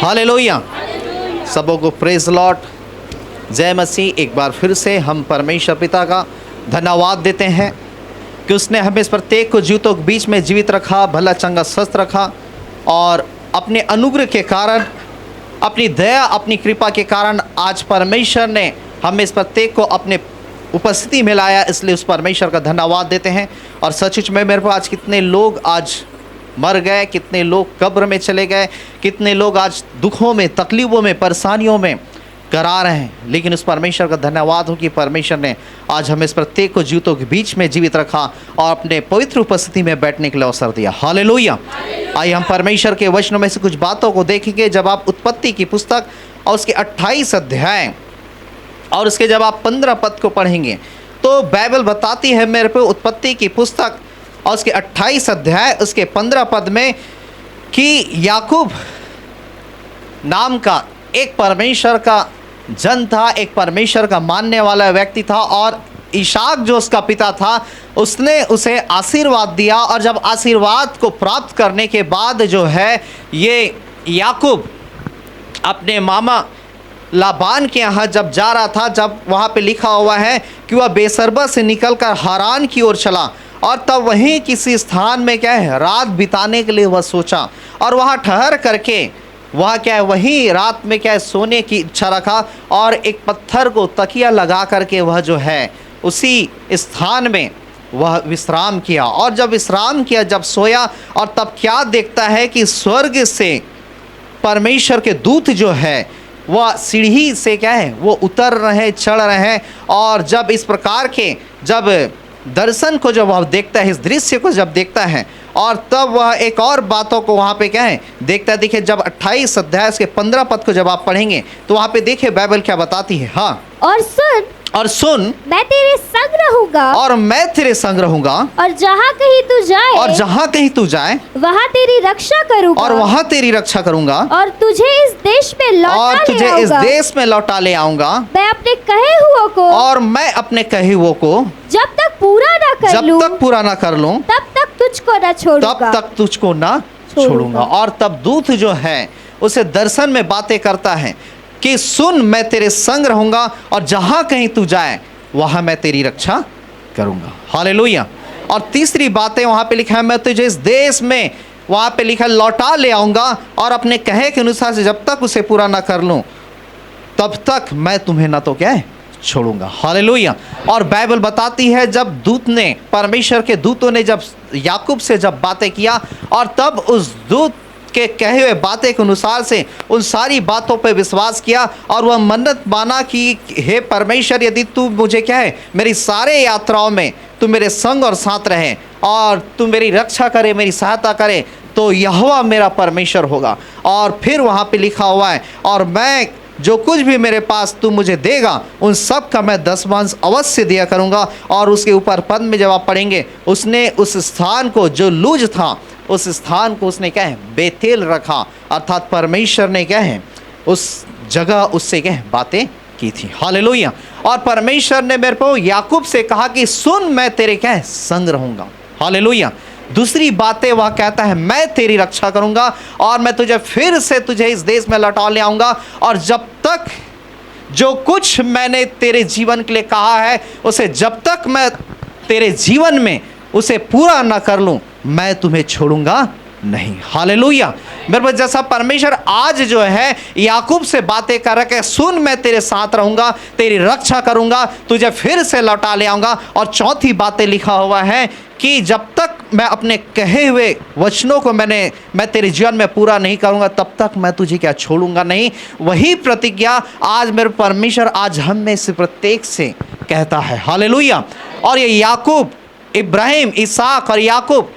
Hallelujah. सबों को praise Lord, जय मसीह। एक बार फिर से हम परमेश्वर पिता का धन्यवाद देते हैं कि उसने हमें इस प्रत्येक को जीवितों के बीच में जीवित रखा, भला चंगा स्वस्थ रखा, और अपने अनुग्रह के कारण, अपनी दया, अपनी कृपा के कारण आज परमेश्वर ने हमें इस प्रत्येक को अपने उपस्थिति में लाया। इसलिए उस परमेश्वर का धन्यवाद देते हैं। और सचमुच में मेरे पास आज कितने लोग आज मर गए, कितने लोग कब्र में चले गए, कितने लोग आज दुखों में, तकलीफ़ों में, परेशानियों में करा रहे हैं, लेकिन उस परमेश्वर का धन्यवाद हो कि परमेश्वर ने आज हमें इस प्रत्येक को जीवितों के बीच में जीवित रखा और अपने पवित्र उपस्थिति में बैठने के लिए अवसर दिया। हालेलुया। आइए हम परमेश्वर के वचनों में से कुछ बातों को देखेंगे। जब आप उत्पत्ति की पुस्तक और उसके 28 अध्याय और उसके जब आप 15 पद को पढ़ेंगे तो बाइबल बताती है मेरे पे, उत्पत्ति की पुस्तक और उसके 28 अध्याय उसके 15 पद में, कि याकूब नाम का एक परमेश्वर का जन था, एक परमेश्वर का मानने वाला व्यक्ति था, और इसाक जो उसका पिता था उसने उसे आशीर्वाद दिया। और जब आशीर्वाद को प्राप्त करने के बाद जो है ये याकूब अपने मामा लाबान के यहाँ जब जा रहा था, जब वहाँ पे लिखा हुआ है कि वह बेसरबा से निकलकर हारान की ओर चला, और तब वहीं किसी स्थान में क्या है रात बिताने के लिए वह सोचा, और वहाँ ठहर करके वह क्या है वहीं रात में क्या है सोने की इच्छा रखा, और एक पत्थर को तकिया लगा करके वह जो है उसी स्थान में वह विश्राम किया। और जब विश्राम किया, जब सोया, और तब क्या देखता है कि स्वर्ग से परमेश्वर के दूत जो है वह सीढ़ी से क्या है वो उतर रहे, चढ़ रहे हैं। और जब इस प्रकार के जब दर्शन को जब वह देखता है, इस दृश्य को जब देखता है, और तब वह एक और बातों को वहाँ पे क्या है देखता है। देखिए जब 28 अध्याय के 15 पद को जब आप पढ़ेंगे तो वहाँ पे देखिए बाइबल क्या बताती है। हाँ, और सुन मैं तेरे संग रहूंगा, और मैं तेरे संग रहूंगा, और जहाँ कहीं तू जाए वहाँ तेरी रक्षा करूंगा, और वहाँ तेरी रक्षा करूंगा, और तुझे इस देश में लौटा ले आऊंगा, मैं अपने कहे हुओं को, और मैं अपने कहे हुओं को जब तक पूरा ना कर लूं तब तक तुझको ना छोड़ूंगा। और तब दूत जो है उसे दर्शन में बातें करता है कि सुन, मैं तेरे संग रहूंगा, और जहां कहीं तू जाए वहां मैं तेरी रक्षा करूंगा। हालेलुया। और तीसरी बातें वहां पे लिखा है, मैं तुझे इस देश में, वहां पे लिखा लौटा ले आऊंगा, और अपने कहे के अनुसार से जब तक उसे पूरा ना कर लूं तब तक मैं तुम्हें ना तो क्या है छोड़ूंगा। हालेलुया। और बाइबल बताती है जब दूत ने, परमेश्वर के दूतों ने जब याकूब से जब बातें किया, और तब उस दूत के कहे हुए बातें के अनुसार से उन सारी बातों पर विश्वास किया, और वह मन्नत माना कि हे परमेश्वर, यदि तू मुझे क्या है मेरी सारे यात्राओं में तू मेरे संग और साथ रहे, और तू मेरी रक्षा करे, मेरी सहायता करे, तो यहोवा मेरा परमेश्वर होगा। और फिर वहाँ पे लिखा हुआ है, और मैं जो कुछ भी मेरे पास तू मुझे देगा उन सब का मैं 10वांश अवश्य दिया करूँगा। और उसके ऊपर पद में जब आप पढ़ेंगे, उसने उस स्थान को जो लूज था उस स्थान को उसने क्या है बेतेल रखा, अर्थात परमेश्वर ने क्या है उस जगह उससे क्या है बातें की थी। हालेलुया। और परमेश्वर ने मेरे को याकूब से कहा कि सुन, मैं तेरे क्या है संग रहूँगा। हालेलुया। दूसरी बातें वह कहता है, मैं तेरी रक्षा करूंगा, और मैं तुझे फिर से तुझे इस देश में लौटा ले आऊंगा, और जब तक जो कुछ मैंने तेरे जीवन के लिए कहा है उसे जब तक मैं तेरे जीवन में उसे पूरा ना कर लूं मैं तुम्हें छोड़ूंगा नहीं। हालेलुया। मेरे पास जैसा परमेश्वर आज जो है याकूब से बातें कर रहा है, सुन, मैं तेरे साथ रहूंगा, तेरी रक्षा करूंगा, तुझे फिर से लौटा ले आऊंगा। और चौथी बातें लिखा हुआ है कि जब तक मैं अपने कहे हुए वचनों को मैं तेरे जीवन में पूरा नहीं करूंगा तब तक मैं तुझे क्या छोड़ूंगा नहीं। वही प्रतिज्ञा आज मेरे परमेश्वर आज हम में से प्रत्येक से कहता है। हालेलुया। और ये याकूब, इब्राहिम, इसहाक और याकूब,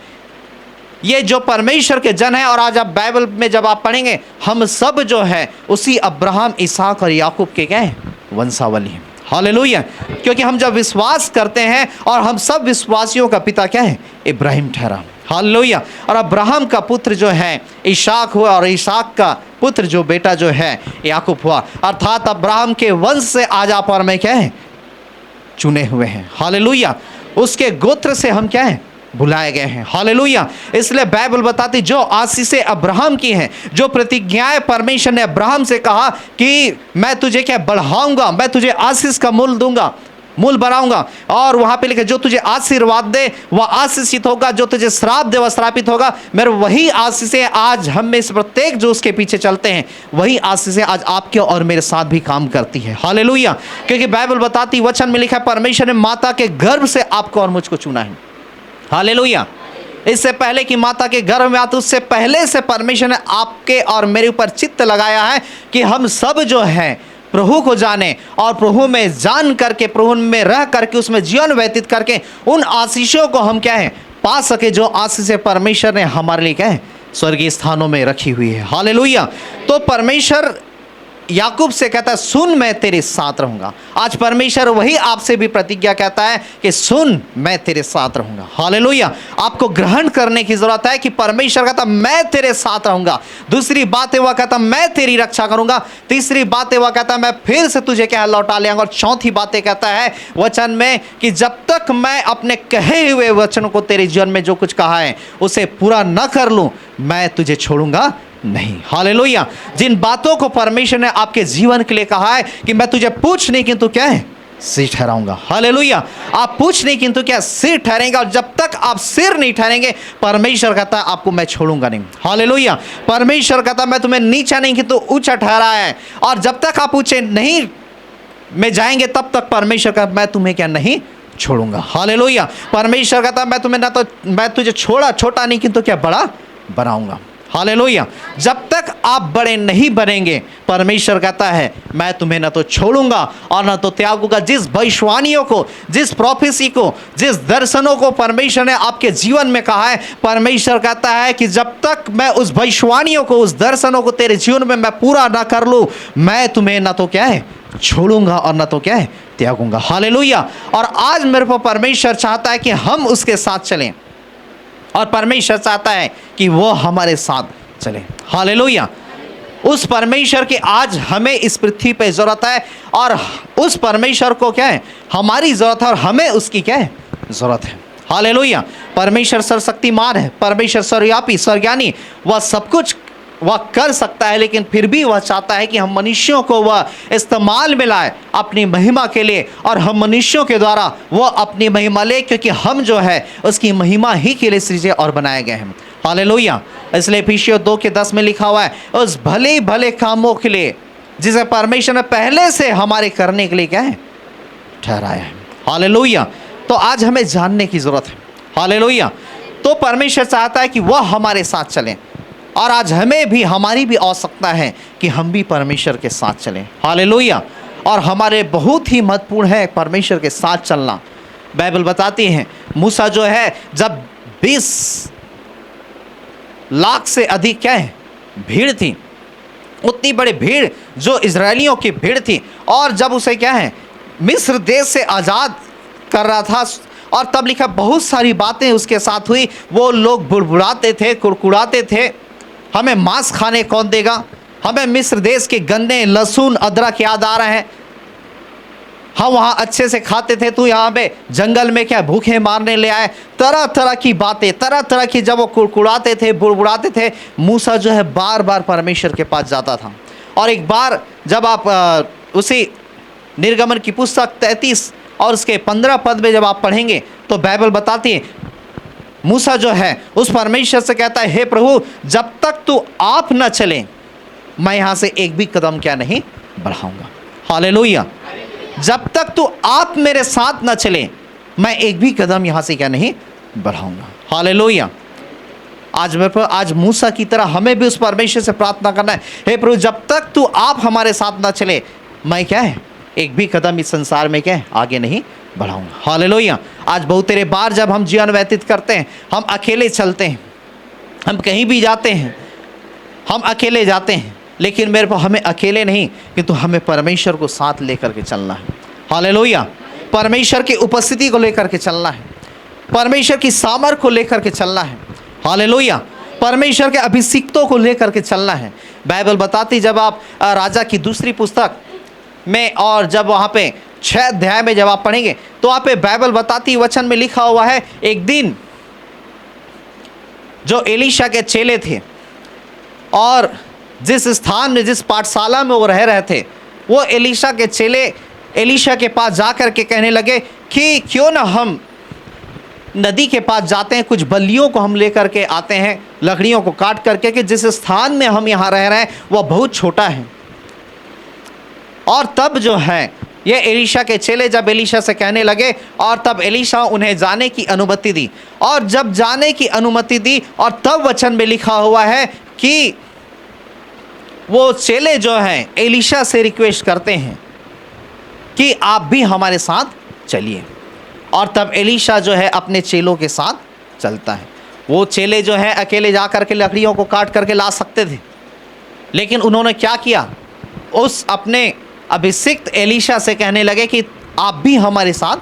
ये जो परमेश्वर के जन हैं, और आज आप बाइबल में जब आप पढ़ेंगे हम सब जो है उसी अब्राहम, इसहाक और याकूब के क्या है वंशावली हैं। हालेलुया। क्योंकि हम जब विश्वास करते हैं, और हम सब विश्वासियों का पिता क्या है इब्राहिम ठहरा। हालेलुया। और अब्राहम का पुत्र जो है इसहाक हुआ, और इसहाक का पुत्र जो बेटा जो है याकूब हुआ, अर्थात अब्राहम के वंश से आज आप और मैं क्या है चुने हुए हैं। हालेलुया। उसके गोत्र से हम क्या है बुलाए गए हैं। हालेलुया। इसलिए बाइबल बताती जो आशीषें अब्राहम की हैं, जो प्रतिज्ञाएं परमेश्वर ने अब्राहम से कहा कि मैं तुझे क्या बढ़ाऊंगा, मैं तुझे आशीष का मूल दूंगा, मूल बनाऊंगा, और वहां पे लिखा जो तुझे आशीर्वाद दे वह आशीषित होगा, जो तुझे श्राप दे वह श्रापित होगा। मेरे वही आशीषें आज हम में से प्रत्येक जो उसके पीछे चलते हैं, वही आशीषें आज आपके और मेरे साथ भी काम करती है। हालेलुया। क्योंकि बाइबल बताती, वचन में लिखा है परमेश्वर ने माता के गर्भ से आपको और मुझको चुना है। हालेलुया। इससे पहले कि माता के गर्भ में आते, उससे पहले से परमेश्वर ने आपके और मेरे ऊपर चित्त लगाया है कि हम सब जो है प्रभु को जाने और प्रभु में जान करके, प्रभु में रह करके, उसमें जीवन व्यतीत करके उन आशीषों को हम क्या है पा सके, जो आशीषें परमेश्वर ने हमारे लिए क्या है स्वर्गीय स्थानों में रखी हुई है। हालेलुया। तो परमेश्वर याकूब से कहता है सुन मैं तेरे साथ रहूंगा। आज परमेश्वर वही आपसे भी प्रतिज्ञा कहता है कि सुन मैं तेरे साथ रहूंगा। हालेलुया। आपको ग्रहण करने की जरूरत है कि परमेश्वर कहता मैं तेरे साथ रहूंगा। दूसरी बात है वह कहता मैं तेरी रक्षा करूंगा। तीसरी बात है वह कहता मैं फिर से तुझे क्या लौटा ले आऊंगा। और चौथी बात कहता है वचन में कि जब तक मैं अपने कहे हुए वचनों को तेरे जीवन में जो कुछ कहा है उसे पूरा न कर लूं, मैं तुझे छोड़ूंगा नहीं। हालेलुया। जिन बातों को परमेश्वर ने आपके जीवन के लिए कहा है कि मैं तुझे पूछ नहीं किंतु क्या है सिर ठहराऊंगा। हालेलुया। आप पूछ नहीं किंतु क्या सिर ठहरेंगे, और जब तक आप सिर नहीं ठहरेंगे परमेश्वर कहता है आपको मैं छोड़ूंगा नहीं। हालेलुया। परमेश्वर कहता मैं तुम्हें नीचा नहीं किंतु ऊंचा ठहरा है, और जब तक आप ऊंचे नहीं में जाएंगे तब तक परमेश्वर कहता मैं तुम्हें क्या नहीं छोड़ूंगा। हालेलुया। परमेश्वर कहता मैं तुम्हें ना तो मैं तुझे छोटा नहीं किंतु क्या बड़ा बनाऊंगा। हालेलुया। जब तक आप बड़े नहीं बनेंगे परमेश्वर कहता है मैं तुम्हें ना तो छोड़ूंगा और ना तो त्यागूंगा। जिस भविष्यवाणियों को, जिस प्रोफेसी को, जिस दर्शनों को परमेश्वर ने आपके जीवन में कहा है, परमेश्वर कहता है कि जब तक मैं उस भविष्यवाणियों को, उस दर्शनों को तेरे जीवन में मैं पूरा ना कर लूं, मैं तुम्हें ना तो क्या है छोड़ूंगा और ना तो क्या है त्यागूंगा। हालेलुया। और आज मेरे को परमेश्वर चाहता है कि हम उसके साथ चलें, और परमेश्वर चाहता है कि वो हमारे साथ चले। हालेलुया। उस परमेश्वर की आज हमें इस पृथ्वी पे ज़रूरत है, और उस परमेश्वर को क्या है हमारी ज़रूरत है, और हमें उसकी क्या है ज़रूरत है। हालेलुया। परमेश्वर सर्वशक्तिमान है, परमेश्वर सर्वव्यापी, सर्वज्ञानी, वह सब कुछ वह कर सकता है, लेकिन फिर भी वह चाहता है कि हम मनुष्यों को वह इस्तेमाल में लाए अपनी महिमा के लिए, और हम मनुष्यों के द्वारा वह अपनी महिमा ले, क्योंकि हम जो है उसकी महिमा ही के लिए सृजे और बनाए गए हैं। हालेलुया। इसलिए इफिसियों 2:10 में लिखा हुआ है उस भले भले कामों के लिए जिसे परमेश्वर ने पहले से हमारे करने के लिए क्या है ठहराया है। हालेलुया। तो आज हमें जानने की जरूरत है। हालेलुया। तो परमेश्वर चाहता है कि वह हमारे साथ चलें, और आज हमें भी, हमारी भी आवश्यकता है कि हम भी परमेश्वर के साथ चलें। हालेलुया। और हमारे बहुत ही महत्वपूर्ण है परमेश्वर के साथ चलना। बाइबल बताती है मूसा जो है जब 20 लाख से अधिक क्या है भीड़ थी, उतनी बड़ी भीड़ जो इजरायलियों की भीड़ थी, और जब उसे क्या है मिस्र देश से आज़ाद कर रहा था, और तब लिखा बहुत सारी बातें उसके साथ हुई। वो लोग बुड़बुड़ाते थे, कुड़कुड़ाते थे, हमें मांस खाने कौन देगा, हमें मिस्र देश के गन्ने, लहसुन, अदरक याद आ रहे हैं, हम वहाँ अच्छे से खाते थे, तू यहाँ पे जंगल में क्या भूखे मारने ले आए। तरह तरह की बातें, तरह तरह की जब वो कुड़कुड़ाते थे, बुड़बुड़ाते थे, मूसा जो है बार बार परमेश्वर के पास जाता था। और एक बार जब आप उसी निर्गमन की पुस्तक 33 और उसके 15 पद में जब आप पढ़ेंगे तो बाइबल बताती है मूसा जो है उस परमेश्वर से कहता है हे प्रभु जब तक तू आप न चले मैं यहाँ से एक भी कदम क्या नहीं बढ़ाऊंगा। हालेलुया। जब तक तू आप मेरे साथ न चले मैं एक भी कदम यहाँ से क्या नहीं बढ़ाऊंगा। हालेलुया। आज मूसा की तरह हमें भी उस परमेश्वर से प्रार्थना करना है, हे प्रभु जब तक तू आप हमारे साथ न चले मैं क्या है एक भी कदम इस संसार में क्या है आगे नहीं बढ़ाऊंगा। हालेलुया। आज बहुत तेरे बार जब हम जीवन व्यतीत करते हैं हम अकेले चलते हैं, हम कहीं भी जाते हैं हम अकेले जाते हैं, लेकिन मेरे को हमें अकेले नहीं किंतु हमें परमेश्वर को साथ लेकर के चलना है। हालेलुया। परमेश्वर की उपस्थिति को लेकर के चलना है, परमेश्वर की सामर्थ को लेकर के चलना है। हालेलुया। परमेश्वर के अभिषिक्तों को लेकर के चलना है। बाइबल बताती जब आप राजा की दूसरी पुस्तक में और जब वहाँ पे 6 अध्याय में जब आप पढ़ेंगे तो वहाँ पे बाइबल बताती वचन में लिखा हुआ है एक दिन जो एलीशा के चेले थे और जिस स्थान में, जिस पाठशाला में वो रह रहे थे, वो एलीशा के चेले एलीशा के पास जाकर के कहने लगे कि क्यों ना हम नदी के पास जाते हैं, कुछ बल्लियों को हम लेकर के आते हैं, लकड़ियों को काट करके, कि जिस स्थान में हम यहाँ रह रहे हैं वह बहुत छोटा है। और तब जो है ये एलीशा के चेले जब एलीशा से कहने लगे, और तब एलीशा उन्हें जाने की अनुमति दी। और जब जाने की अनुमति दी, और तब वचन में लिखा हुआ है कि वो चेले जो हैं एलीशा से रिक्वेस्ट करते हैं कि आप भी हमारे साथ चलिए। और तब एलीशा जो है अपने चेलों के साथ चलता है। वो चेले जो हैं अकेले जा कर के लकड़ियों को काट करके ला सकते थे, लेकिन उन्होंने क्या किया, उस अपने अभिषिक्त एलीशा से कहने लगे कि आप भी हमारे साथ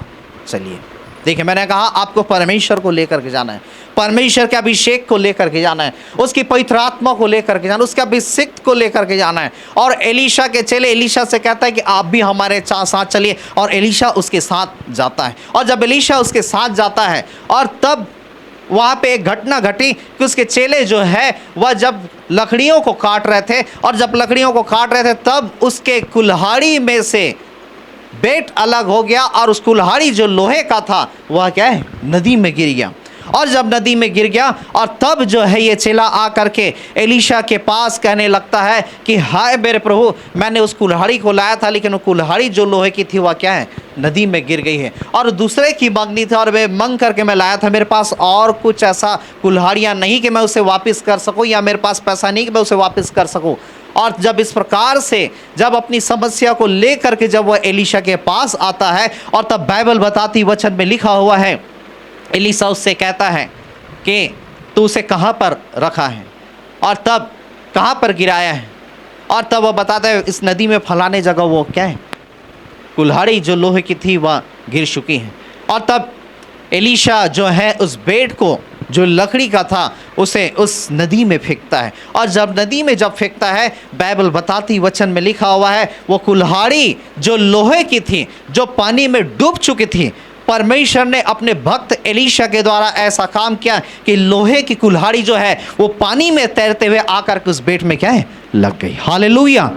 चलिए। देखिए, मैंने कहा आपको परमेश्वर को लेकर के जाना है, परमेश्वर के अभिषेक को लेकर के जाना है, उसकी पवित्र आत्मा को लेकर के जाना, उसके अभिषिक्त को लेकर के जाना है। और एलीशा के चेले एलीशा से कहता है कि आप भी हमारे साथ चलिए, और एलीशा उसके साथ जाता है। और जब एलीशा उसके साथ जाता है, और तब वहाँ पे एक घटना घटी कि उसके चेले जो है वह जब लकड़ियों को काट रहे थे, और जब लकड़ियों को काट रहे थे तब उसके कुल्हाड़ी में से बेट अलग हो गया, और उस कुल्हाड़ी जो लोहे का था वह क्या है, नदी में गिर गया। और जब नदी में गिर गया, और तब जो है ये चेला आ करके एलीशा के पास कहने लगता है कि हाय मेरे प्रभु, मैंने उस कुल्हाड़ी को लाया था, लेकिन वो कुल्हाड़ी जो लोहे की थी वह क्या है, नदी में गिर गई है। और दूसरे की मांगनी थी, और वे मांग करके मैं लाया था, मेरे पास और कुछ ऐसा कुल्हाड़ियाँ नहीं कि मैं उसे वापस कर सकूँ, या मेरे पास पैसा नहीं कि मैं उसे वापस कर सकूँ। और जब इस प्रकार से जब अपनी समस्या को लेकर के जब वह एलीशा के पास आता है, और तब बाइबल बताती, वचन में लिखा हुआ है, एलीशा उससे कहता है कि तू उसे कहाँ पर रखा है, और तब कहाँ पर गिराया है। और तब वह बताता है इस नदी में फलाने जगह वो क्या है, कुल्हाड़ी जो लोहे की थी वह गिर चुकी है। और तब एलीशा जो है उस बेट को जो लकड़ी का था उसे उस नदी में फेंकता है। और जब नदी में जब फेंकता है, बाइबल बताती, वचन में लिखा हुआ है, वो कुल्हाड़ी जो लोहे की थी, जो पानी में डूब चुकी थी, परमेश्वर ने अपने भक्त एलीशा के द्वारा ऐसा काम किया कि लोहे की कुल्हाड़ी जो है वो पानी में तैरते हुए आकर के उस बेट में क्या है, लग गई। हालेलुया।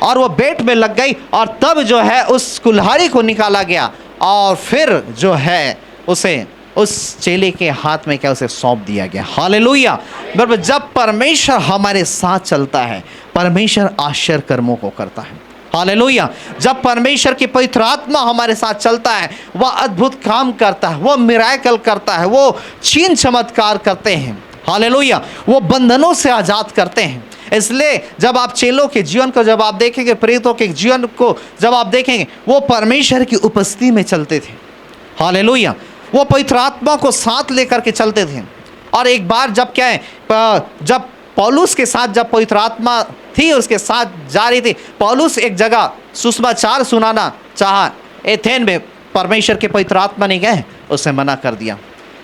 और वो बेट में लग गई, और तब जो है उस कुल्हाड़ी को निकाला गया, और फिर जो है उसे उस चेले के हाथ में क्या, उसे सौंप दिया गया। हालेलुया। बराबर, जब परमेश्वर हमारे साथ चलता है, परमेश्वर आश्चर्य कर्मों को करता है। हालेलुया। जब परमेश्वर की पवित्र आत्मा हमारे साथ चलता है, वह अद्भुत काम करता है, वह मिराकल करता है, वो चिन्ह चमत्कार करते हैं। हालेलुया। वो बंधनों से आज़ाद करते हैं। इसलिए जब आप चेलों के जीवन को जब आप देखेंगे, प्रेरितों के जीवन को जब आप देखेंगे, वो परमेश्वर की उपस्थिति में चलते थे। हालेलुया। वो पवित्र आत्मा को साथ लेकर के चलते थे। और एक बार जब क्या है, जब पौलुस के साथ जब पवित्र आत्मा थी उसके साथ जा रही थी, पौलुस एक जगह सुसमाचार सुनाना चाहा एथेन में, परमेश्वर के पवित्र आत्मा ने क्या है, उसे मना कर दिया।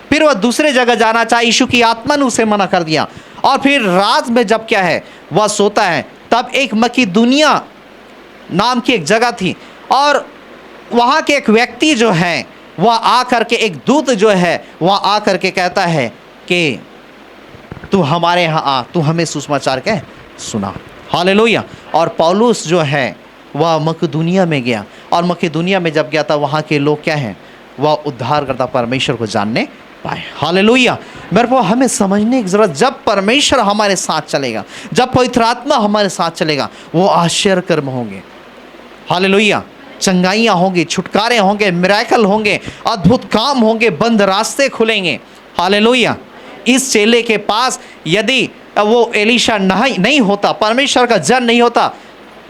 फिर वह दूसरे जगह जाना चाहा, यीशु की आत्मा ने उसे मना कर दिया। और फिर रात में जब क्या है वह सोता है, तब एक मकीदुनिया नाम की एक जगह थी, और वहाँ के एक व्यक्ति जो है वह आ करके, एक दूत जो है वह आ करके कहता है कि तू हमारे यहाँ आ, तू हमें सुसमाचार क्या सुना। हालेलुया। और पौलुस जो है वह मकीदुनिया में गया, और मकीदुनिया में जब गया था वहाँ के लोग क्या हैं, वह उद्धार करता परमेश्वर को जानने पाए। हालेलुया। मेरे को हमें समझने की ज़रूरत, जब परमेश्वर हमारे साथ चलेगा, जब पवित्र आत्मा हमारे साथ चलेगा, वो आश्चर्य कर्म होंगे। हालेलुया। चंगाइयाँ होंगी, छुटकारे होंगे, मिराकल होंगे, अद्भुत काम होंगे, बंद रास्ते खुलेंगे। हालेलुया। इस चेले के पास यदि वो एलीशा नहीं होता, परमेश्वर का जन नहीं होता,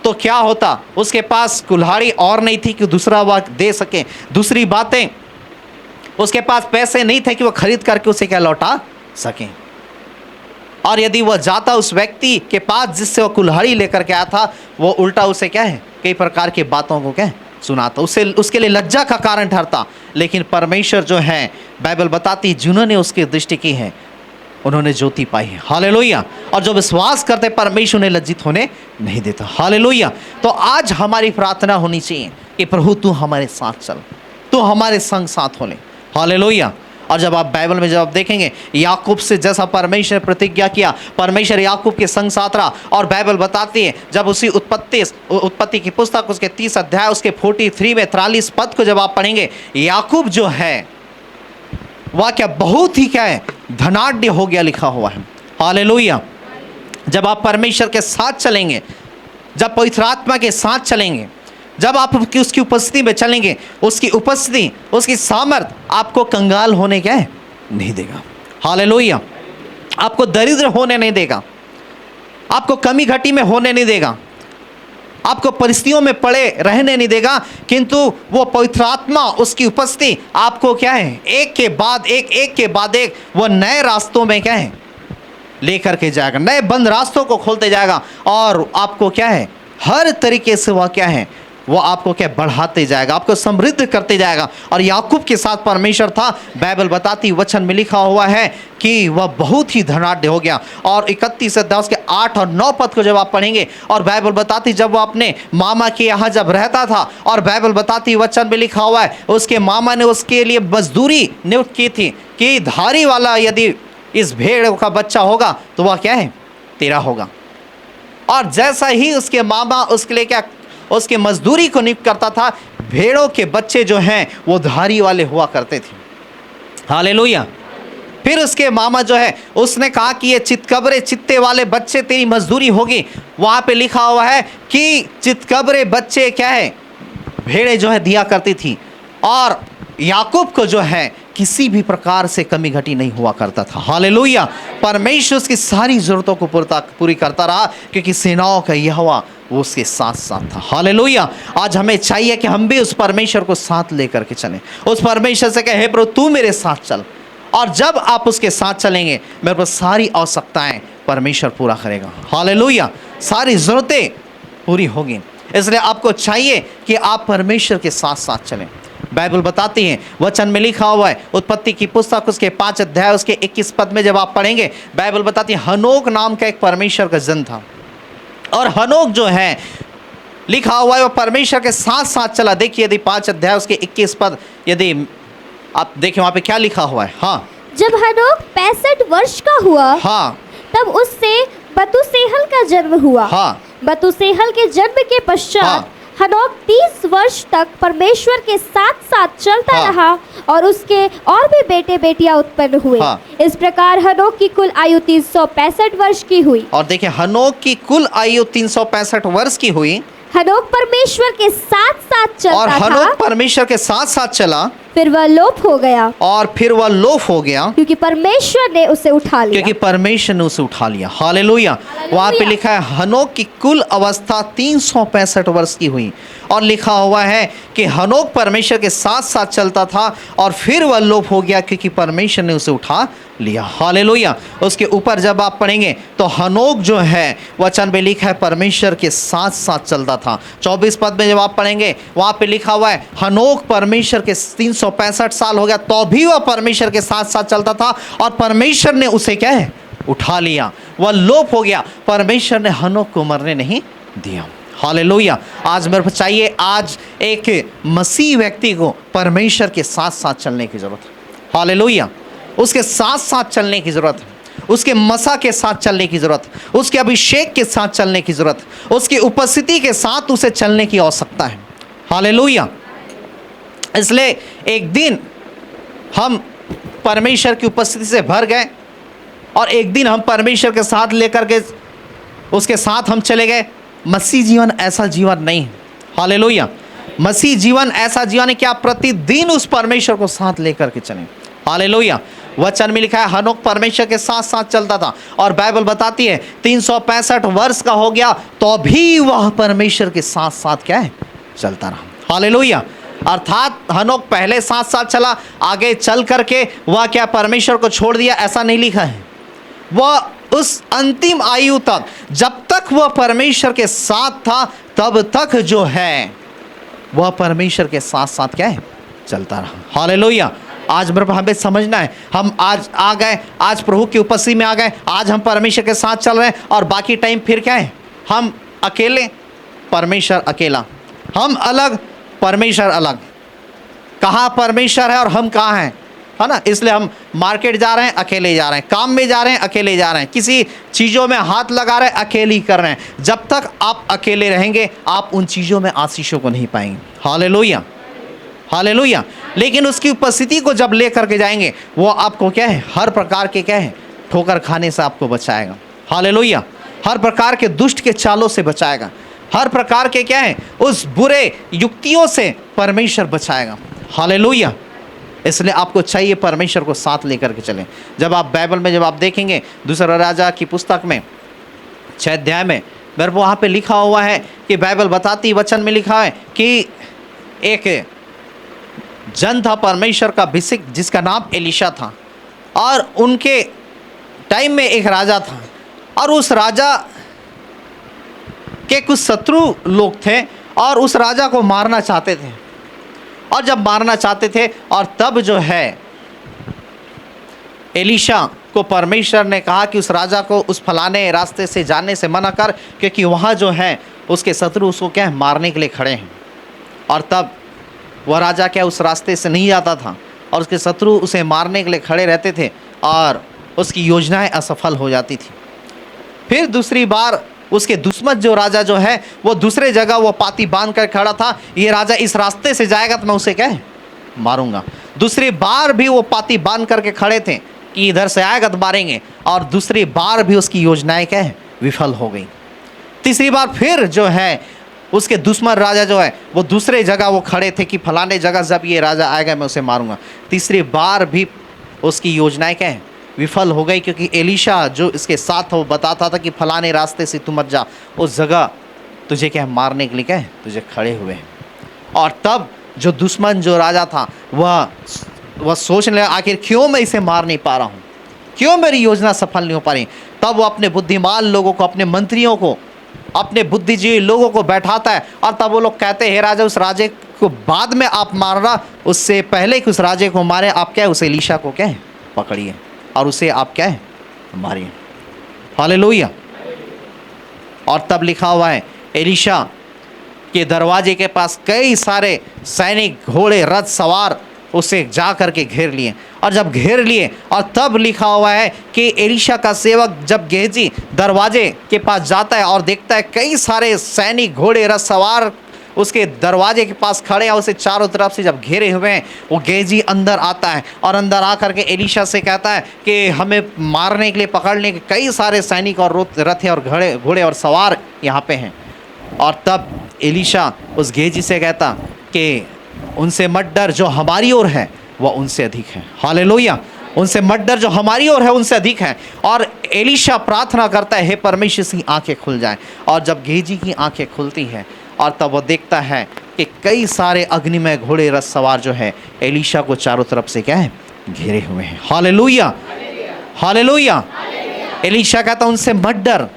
तो क्या होता, उसके पास कुल्हाड़ी और नहीं थी कि दूसरा वह दे सके। दूसरी बातें, उसके पास पैसे नहीं थे कि वो खरीद करके उसे क्या लौटा सकें। और यदि वह जाता उस व्यक्ति के पास जिससे वह कुल्हाड़ी लेकर के आया था, वो उल्टा उसे क्या है, कई प्रकार की बातों को क्या सुनाता, उसे उसके लिए लज्जा का कारण ठहरता। लेकिन परमेश्वर जो है, बाइबल बताती, जिन्होंने उसकी दृष्टि की है उन्होंने ज्योति पाई है। हालेलुया। और जो विश्वास करते परमेश्वर उन्हें लज्जित होने नहीं देता। हालेलुया। तो आज हमारी प्रार्थना होनी चाहिए कि प्रभु तू हमारे साथ चल, तू हमारे संग साथ हो ले। हालेलुया। और जब आप बाइबल में जब आप देखेंगे याकूब से जैसा परमेश्वर प्रतिज्ञा किया, परमेश्वर याकूब के संग साथ रहा। और बाइबल बताती है जब उसी उत्पत्ति की पुस्तक उसके 30 अध्याय उसके 43 में 43 पद को जब आप पढ़ेंगे, याकूब जो है वह क्या बहुत ही क्या है धनाढ्य हो गया, लिखा हुआ है। हालेलुया। जब आप परमेश्वर के साथ चलेंगे, जब पवित्र आत्मा के साथ चलेंगे, जब आप उसकी उपस्थिति में चलेंगे, उसकी उपस्थिति उसकी सामर्थ आपको कंगाल होने क्या है नहीं देगा। हालेलुया। आपको दरिद्र होने नहीं देगा, आपको कमी घटी में होने नहीं देगा, आपको परिस्थितियों में पड़े रहने नहीं देगा, किंतु वो पवित्र आत्मा उसकी उपस्थिति आपको क्या है एक के बाद एक वो नए रास्तों में क्या है लेकर के जाएगा, नए बंद रास्तों को खोलते जाएगा। और आपको क्या है हर तरीके से वह क्या है वो आपको क्या बढ़ाते जाएगा, आपको समृद्ध करते जाएगा। और याकूब के साथ परमेश्वर था। बाइबल बताती वचन में लिखा हुआ है कि वह बहुत ही धनाढ्य हो गया। और 31 अध्याय उसके 8 और 9 पद को जब आप पढ़ेंगे, और बाइबल बताती जब वो अपने मामा के यहाँ जब रहता था, और बाइबल बताती वचन में लिखा हुआ है उसके मामा ने उसके लिए मजदूरी नियुक्त की थी कि धारी वाला यदि इस भेड़ का बच्चा होगा तो वह क्या है तेरा होगा। और जैसा ही उसके मामा उसके लिए क्या उसके मजदूरी को नियुक्त करता था, भेड़ों के बच्चे जो हैं वो धारी वाले हुआ करते थे। हालेलुया। फिर उसके मामा जो है उसने कहा कि ये चितकबरे चित्ते वाले बच्चे तेरी मजदूरी होगी। वहाँ पे लिखा हुआ है कि चितकबरे बच्चे क्या है भेड़े जो है दिया करती थी। और याकूब को जो है किसी भी प्रकार से कमी घटी नहीं हुआ करता था। हालेलुया। परमेश्वर उसकी सारी ज़रूरतों को पूरी करता रहा, क्योंकि सेनाओं का यहोवा वो उसके साथ साथ था। हालेलुया। आज हमें चाहिए कि हम भी उस परमेश्वर को साथ लेकर के चलें, उस परमेश्वर से कहे हे प्रभु तू मेरे साथ चल। और जब आप उसके साथ चलेंगे मेरे पास सारी आवश्यकताएं परमेश्वर पूरा करेगा। हालेलुया। सारी ज़रूरतें पूरी होगी। इसलिए आपको चाहिए कि आप परमेश्वर के साथ साथ चलें। बाइबल बताती है वचन में लिखा हुआ है उत्पत्ति की पुस्तक उसके 5 अध्याय उसके 21 पद में जब आप पढ़ेंगे, बाइबल बताती है हनोक नाम का एक परमेश्वर का जन था। और हनोक जो है लिखा हुआ है वो परमेश्वर के साथ साथ चला। देखिए यदि 5 अध्याय उसके 21 पद यदि आप देखें वहाँ पे क्या लिखा हुआ है। हाँ, जब हनोक 65 वर्ष का हुआ, हाँ, तब उससे बतूसेहल का जन्म हुआ। हाँ, बतूसेहल के जन्म के पश्चात हाँ, हनोक 30 वर्ष तक परमेश्वर के साथ साथ चलता हाँ, रहा और उसके और भी बेटे बेटियां उत्पन्न हुए। हाँ, इस प्रकार हनोक की कुल आयु 365 वर्ष की हुई। और देखिए हनोक की कुल आयु 365 वर्ष की हुई। हनोक परमेश्वर के साथ साथ चलता और था, हनोक परमेश्वर के साथ साथ चला, फिर वह लोप हो गया, और फिर वह लोप हो गया क्योंकि परमेश्वर ने उसे उठा लिया। क्योंकि परमेश्वर ने उसे उठा लिया। हालेलुया। वहाँ पे लिखा है हनोक की कुल अवस्था 365 वर्ष की हुई। और लिखा हुआ है कि हनोक परमेश्वर के साथ साथ चलता था और फिर वह लोप हो गया क्योंकि परमेश्वर ने उसे उठा लिया। हालेलुया। उसके ऊपर जब आप पढ़ेंगे तो हनोक जो है वचन में लिखा है परमेश्वर के साथ साथ चलता था। 24 पद में जब आप पढ़ेंगे वहाँ पे लिखा हुआ है हनोक परमेश्वर के 365 साल हो गया तो भी वह परमेश्वर के साथ साथ चलता था और परमेश्वर ने उसे क्या है उठा लिया। वह लोप हो गया, परमेश्वर ने हनोक को मरने नहीं दिया। हालेलुया। आज मेरे को चाहिए आज एक मसीह व्यक्ति को परमेश्वर के साथ साथ चलने की ज़रूरत है। हालेलुया। उसके साथ साथ चलने की ज़रूरत है, उसके मसा के साथ चलने की ज़रूरत है, उसके अभिषेक के साथ चलने की ज़रूरत है, उसकी उपस्थिति के साथ उसे चलने की आवश्यकता है। हालेलुया। इसलिए एक दिन हम परमेश्वर की उपस्थिति से भर गए और एक दिन हम परमेश्वर के साथ लेकर के उसके साथ हम चले गए। मसीह जीवन ऐसा जीवन नहीं है। हालेलुया। मसीह जीवन ऐसा जीवन है कि आप प्रतिदिन उस परमेश्वर को साथ लेकर के चलें। हालेलुया। वचन में लिखा है हनोक परमेश्वर के साथ साथ चलता था और बाइबल बताती है 365 वर्ष का हो गया तो भी वह परमेश्वर के साथ साथ क्या है चलता रहा। हालेलुया। अर्थात हनोक पहले साथ साथ चला, आगे चल करके वह क्या परमेश्वर को छोड़ दिया, ऐसा नहीं लिखा है। वह उस अंतिम आयु तक जब तक वह परमेश्वर के साथ था तब तक जो है वह परमेश्वर के साथ साथ क्या है चलता रहा। हालेलुया। आज मेरे हमें समझना है, हम आज आ गए, आज प्रभु की उपस्थिति में आ गए, आज हम परमेश्वर के साथ चल रहे हैं और बाकी टाइम फिर क्या है हम अकेले, परमेश्वर अकेला, हम अलग, परमेश्वर अलग। कहाँ परमेश्वर है और हम कहाँ हैं, है ना। इसलिए हम मार्केट जा रहे हैं, अकेले जा रहे हैं, काम में जा रहे हैं, अकेले जा रहे हैं, किसी चीज़ों में हाथ लगा रहे हैं, अकेले ही कर रहे हैं। जब तक आप अकेले रहेंगे आप उन चीज़ों में आशीषों को नहीं पाएंगे। Hallelujah, hallelujah. लेकिन उसकी उपस्थिति को जब ले करके जाएंगे, वो आपको क्या है, हर प्रकार के क्या है, ठोकर खाने से आपको बचाएगा। हालेलुया। हर प्रकार के दुष्ट के चालों से बचाएगा, हर प्रकार के क्या है, उस बुरे युक्तियों से परमेश्वर बचाएगा। हालेलुया। इसलिए आपको चाहिए परमेश्वर को साथ लेकर के चलें। जब आप बाइबल में जब आप देखेंगे दूसरा राजा की पुस्तक में 6 अध्याय में, मेरे को वहाँ पे लिखा हुआ है कि बाइबल बताती वचन में लिखा है कि एक जन था परमेश्वर का अभिषिक्त जिसका नाम एलीशा था, और उनके टाइम में एक राजा था, और उस राजा के कुछ शत्रु लोग थे और उस राजा को मारना चाहते थे। और जब मारना चाहते थे, और तब जो है एलीशा को परमेश्वर ने कहा कि उस राजा को उस फलाने रास्ते से जाने से मना कर, क्योंकि वहाँ जो है उसके शत्रु उसको क्या है, मारने के लिए खड़े हैं। और तब वह राजा क्या उस रास्ते से नहीं जाता था, और उसके शत्रु उसे मारने के लिए खड़े रहते थे, और उसकी योजनाएं असफल हो जाती थी। फिर दूसरी बार उसके दुश्मन जो राजा जो है वो दूसरे जगह वो पाती बांध कर खड़ा था, ये राजा इस रास्ते से जाएगा तो मैं उसे क्या है, मारूंगा। दूसरी बार भी वो पाती बांध करके खड़े थे कि इधर से आएगा तो मारेंगे, और दूसरी बार भी उसकी योजनाएं क्या है, विफल हो गई। तीसरी बार फिर जो है उसके दुश्मन राजा जो है वो दूसरे जगह वो खड़े थे कि फलाने जगह जब ये राजा आएगा मैं उसे मारूंगा। तीसरी बार भी उसकी योजनाएं क्या है, विफल हो गई, क्योंकि एलीशा जो इसके साथ था वो बताता था कि फलाने रास्ते से तू मत जा, उस जगह तुझे क्या है, मारने के लिए क्या है, तुझे खड़े हुए हैं। और तब जो दुश्मन जो राजा था वह सोचने लगा आखिर क्यों मैं इसे मार नहीं पा रहा हूँ, क्यों मेरी योजना सफल नहीं हो पा रही। तब वो अपने बुद्धिमान लोगों को, अपने मंत्रियों को, अपने बुद्धिजीवी लोगों को बैठाता है, और तब वो लोग कहते हैं राजा उस राजे को बाद में आप मारना, उससे पहले कि उस राजे को मारे आप क्या है, उस एलीशा को क्या है, पकड़िए और उसे आप क्या है, मारिए। हालेलुया। और तब लिखा हुआ है एलीशा के दरवाजे के पास कई सारे सैनिक, घोड़े, रथ सवार उसे जा करके घेर लिए, और जब घेर लिए, और तब लिखा हुआ है कि एलीशा का सेवक जब गेहजी दरवाजे के पास जाता है और देखता है कई सारे सैनिक, घोड़े, रथ सवार उसके दरवाजे के पास खड़े हैं, उसे चारों तरफ से जब घेरे हुए हैं, वो गेहजी अंदर आता है और अंदर आकर के एलीशा से कहता है कि हमें मारने के लिए, पकड़ने के कई सारे सैनिक और रथ और घोड़े और सवार यहाँ पे हैं। और तब एलीशा उस गेहजी से कहता कि उनसे मत डर, जो हमारी ओर है वह उनसे अधिक है। हालेलुया। उनसे मत डर, जो हमारी ओर है उनसे अधिक है। और एलीशा प्रार्थना करता है, हे परमेश्वर की आंखें खुल जाएं। और जब गेहजी की आंखें खुलती हैं, और तब वो देखता है कि कई सारे अग्निमय घोड़े, रथ सवार जो है एलीशा को चारों तरफ से क्या है, घेरे हुए हैं। Hallelujah, hallelujah. एलीशा कहता उनसे मत डर,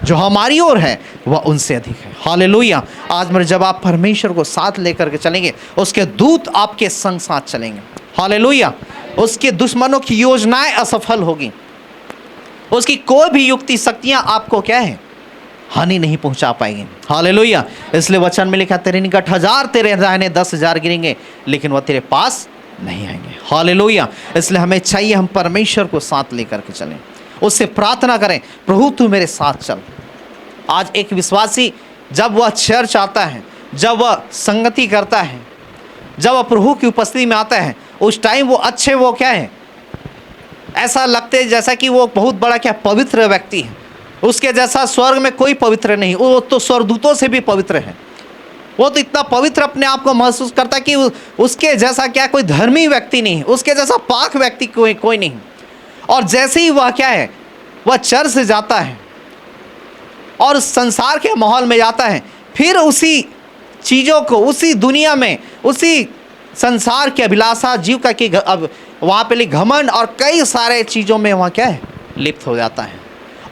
जो हमारी ओर है वह उनसे अधिक है। हालेलुया। आज मेरे जब आप परमेश्वर को साथ लेकर के चलेंगे, उसके दूत आपके संग साथ चलेंगे। हालेलुया। उसके दुश्मनों की योजनाएं असफल होगी, उसकी कोई भी युक्ति, शक्तियां आपको क्या है, हानि नहीं पहुंचा पाएंगे। हालेलुया। इसलिए वचन में लिखा, तेरे निकट 1000 तेरे दाहिने 10,000 गिरेंगे, लेकिन वह तेरे पास नहीं आएंगे। हालेलुया। इसलिए हमें चाहिए हम परमेश्वर को साथ लेकर के चलें, उससे प्रार्थना करें, प्रभु तू मेरे साथ चल। आज एक विश्वासी जब वह चर्च आता है, जब वह संगति करता है, जब वह प्रभु की उपस्थिति में आता है, उस टाइम वो अच्छे, वो क्या है, ऐसा लगते है जैसा कि वो बहुत बड़ा क्या पवित्र व्यक्ति है। उसके जैसा स्वर्ग में कोई पवित्र नहीं, वो तो स्वर्गदूतों से भी पवित्र है। वो तो इतना पवित्र अपने आप को महसूस करता है कि उसके जैसा क्या कोई धर्मी व्यक्ति नहीं, उसके जैसा पाक व्यक्ति कोई नहीं। और जैसे ही वह क्या है, वह चर्च से जाता है और संसार के माहौल में जाता है, फिर उसी चीज़ों को, उसी दुनिया में, उसी संसार की अभिलाषा, जीव का कि अब वहाँ पे घमंड और कई सारे चीज़ों में वहाँ क्या है, लिप्त हो जाता है।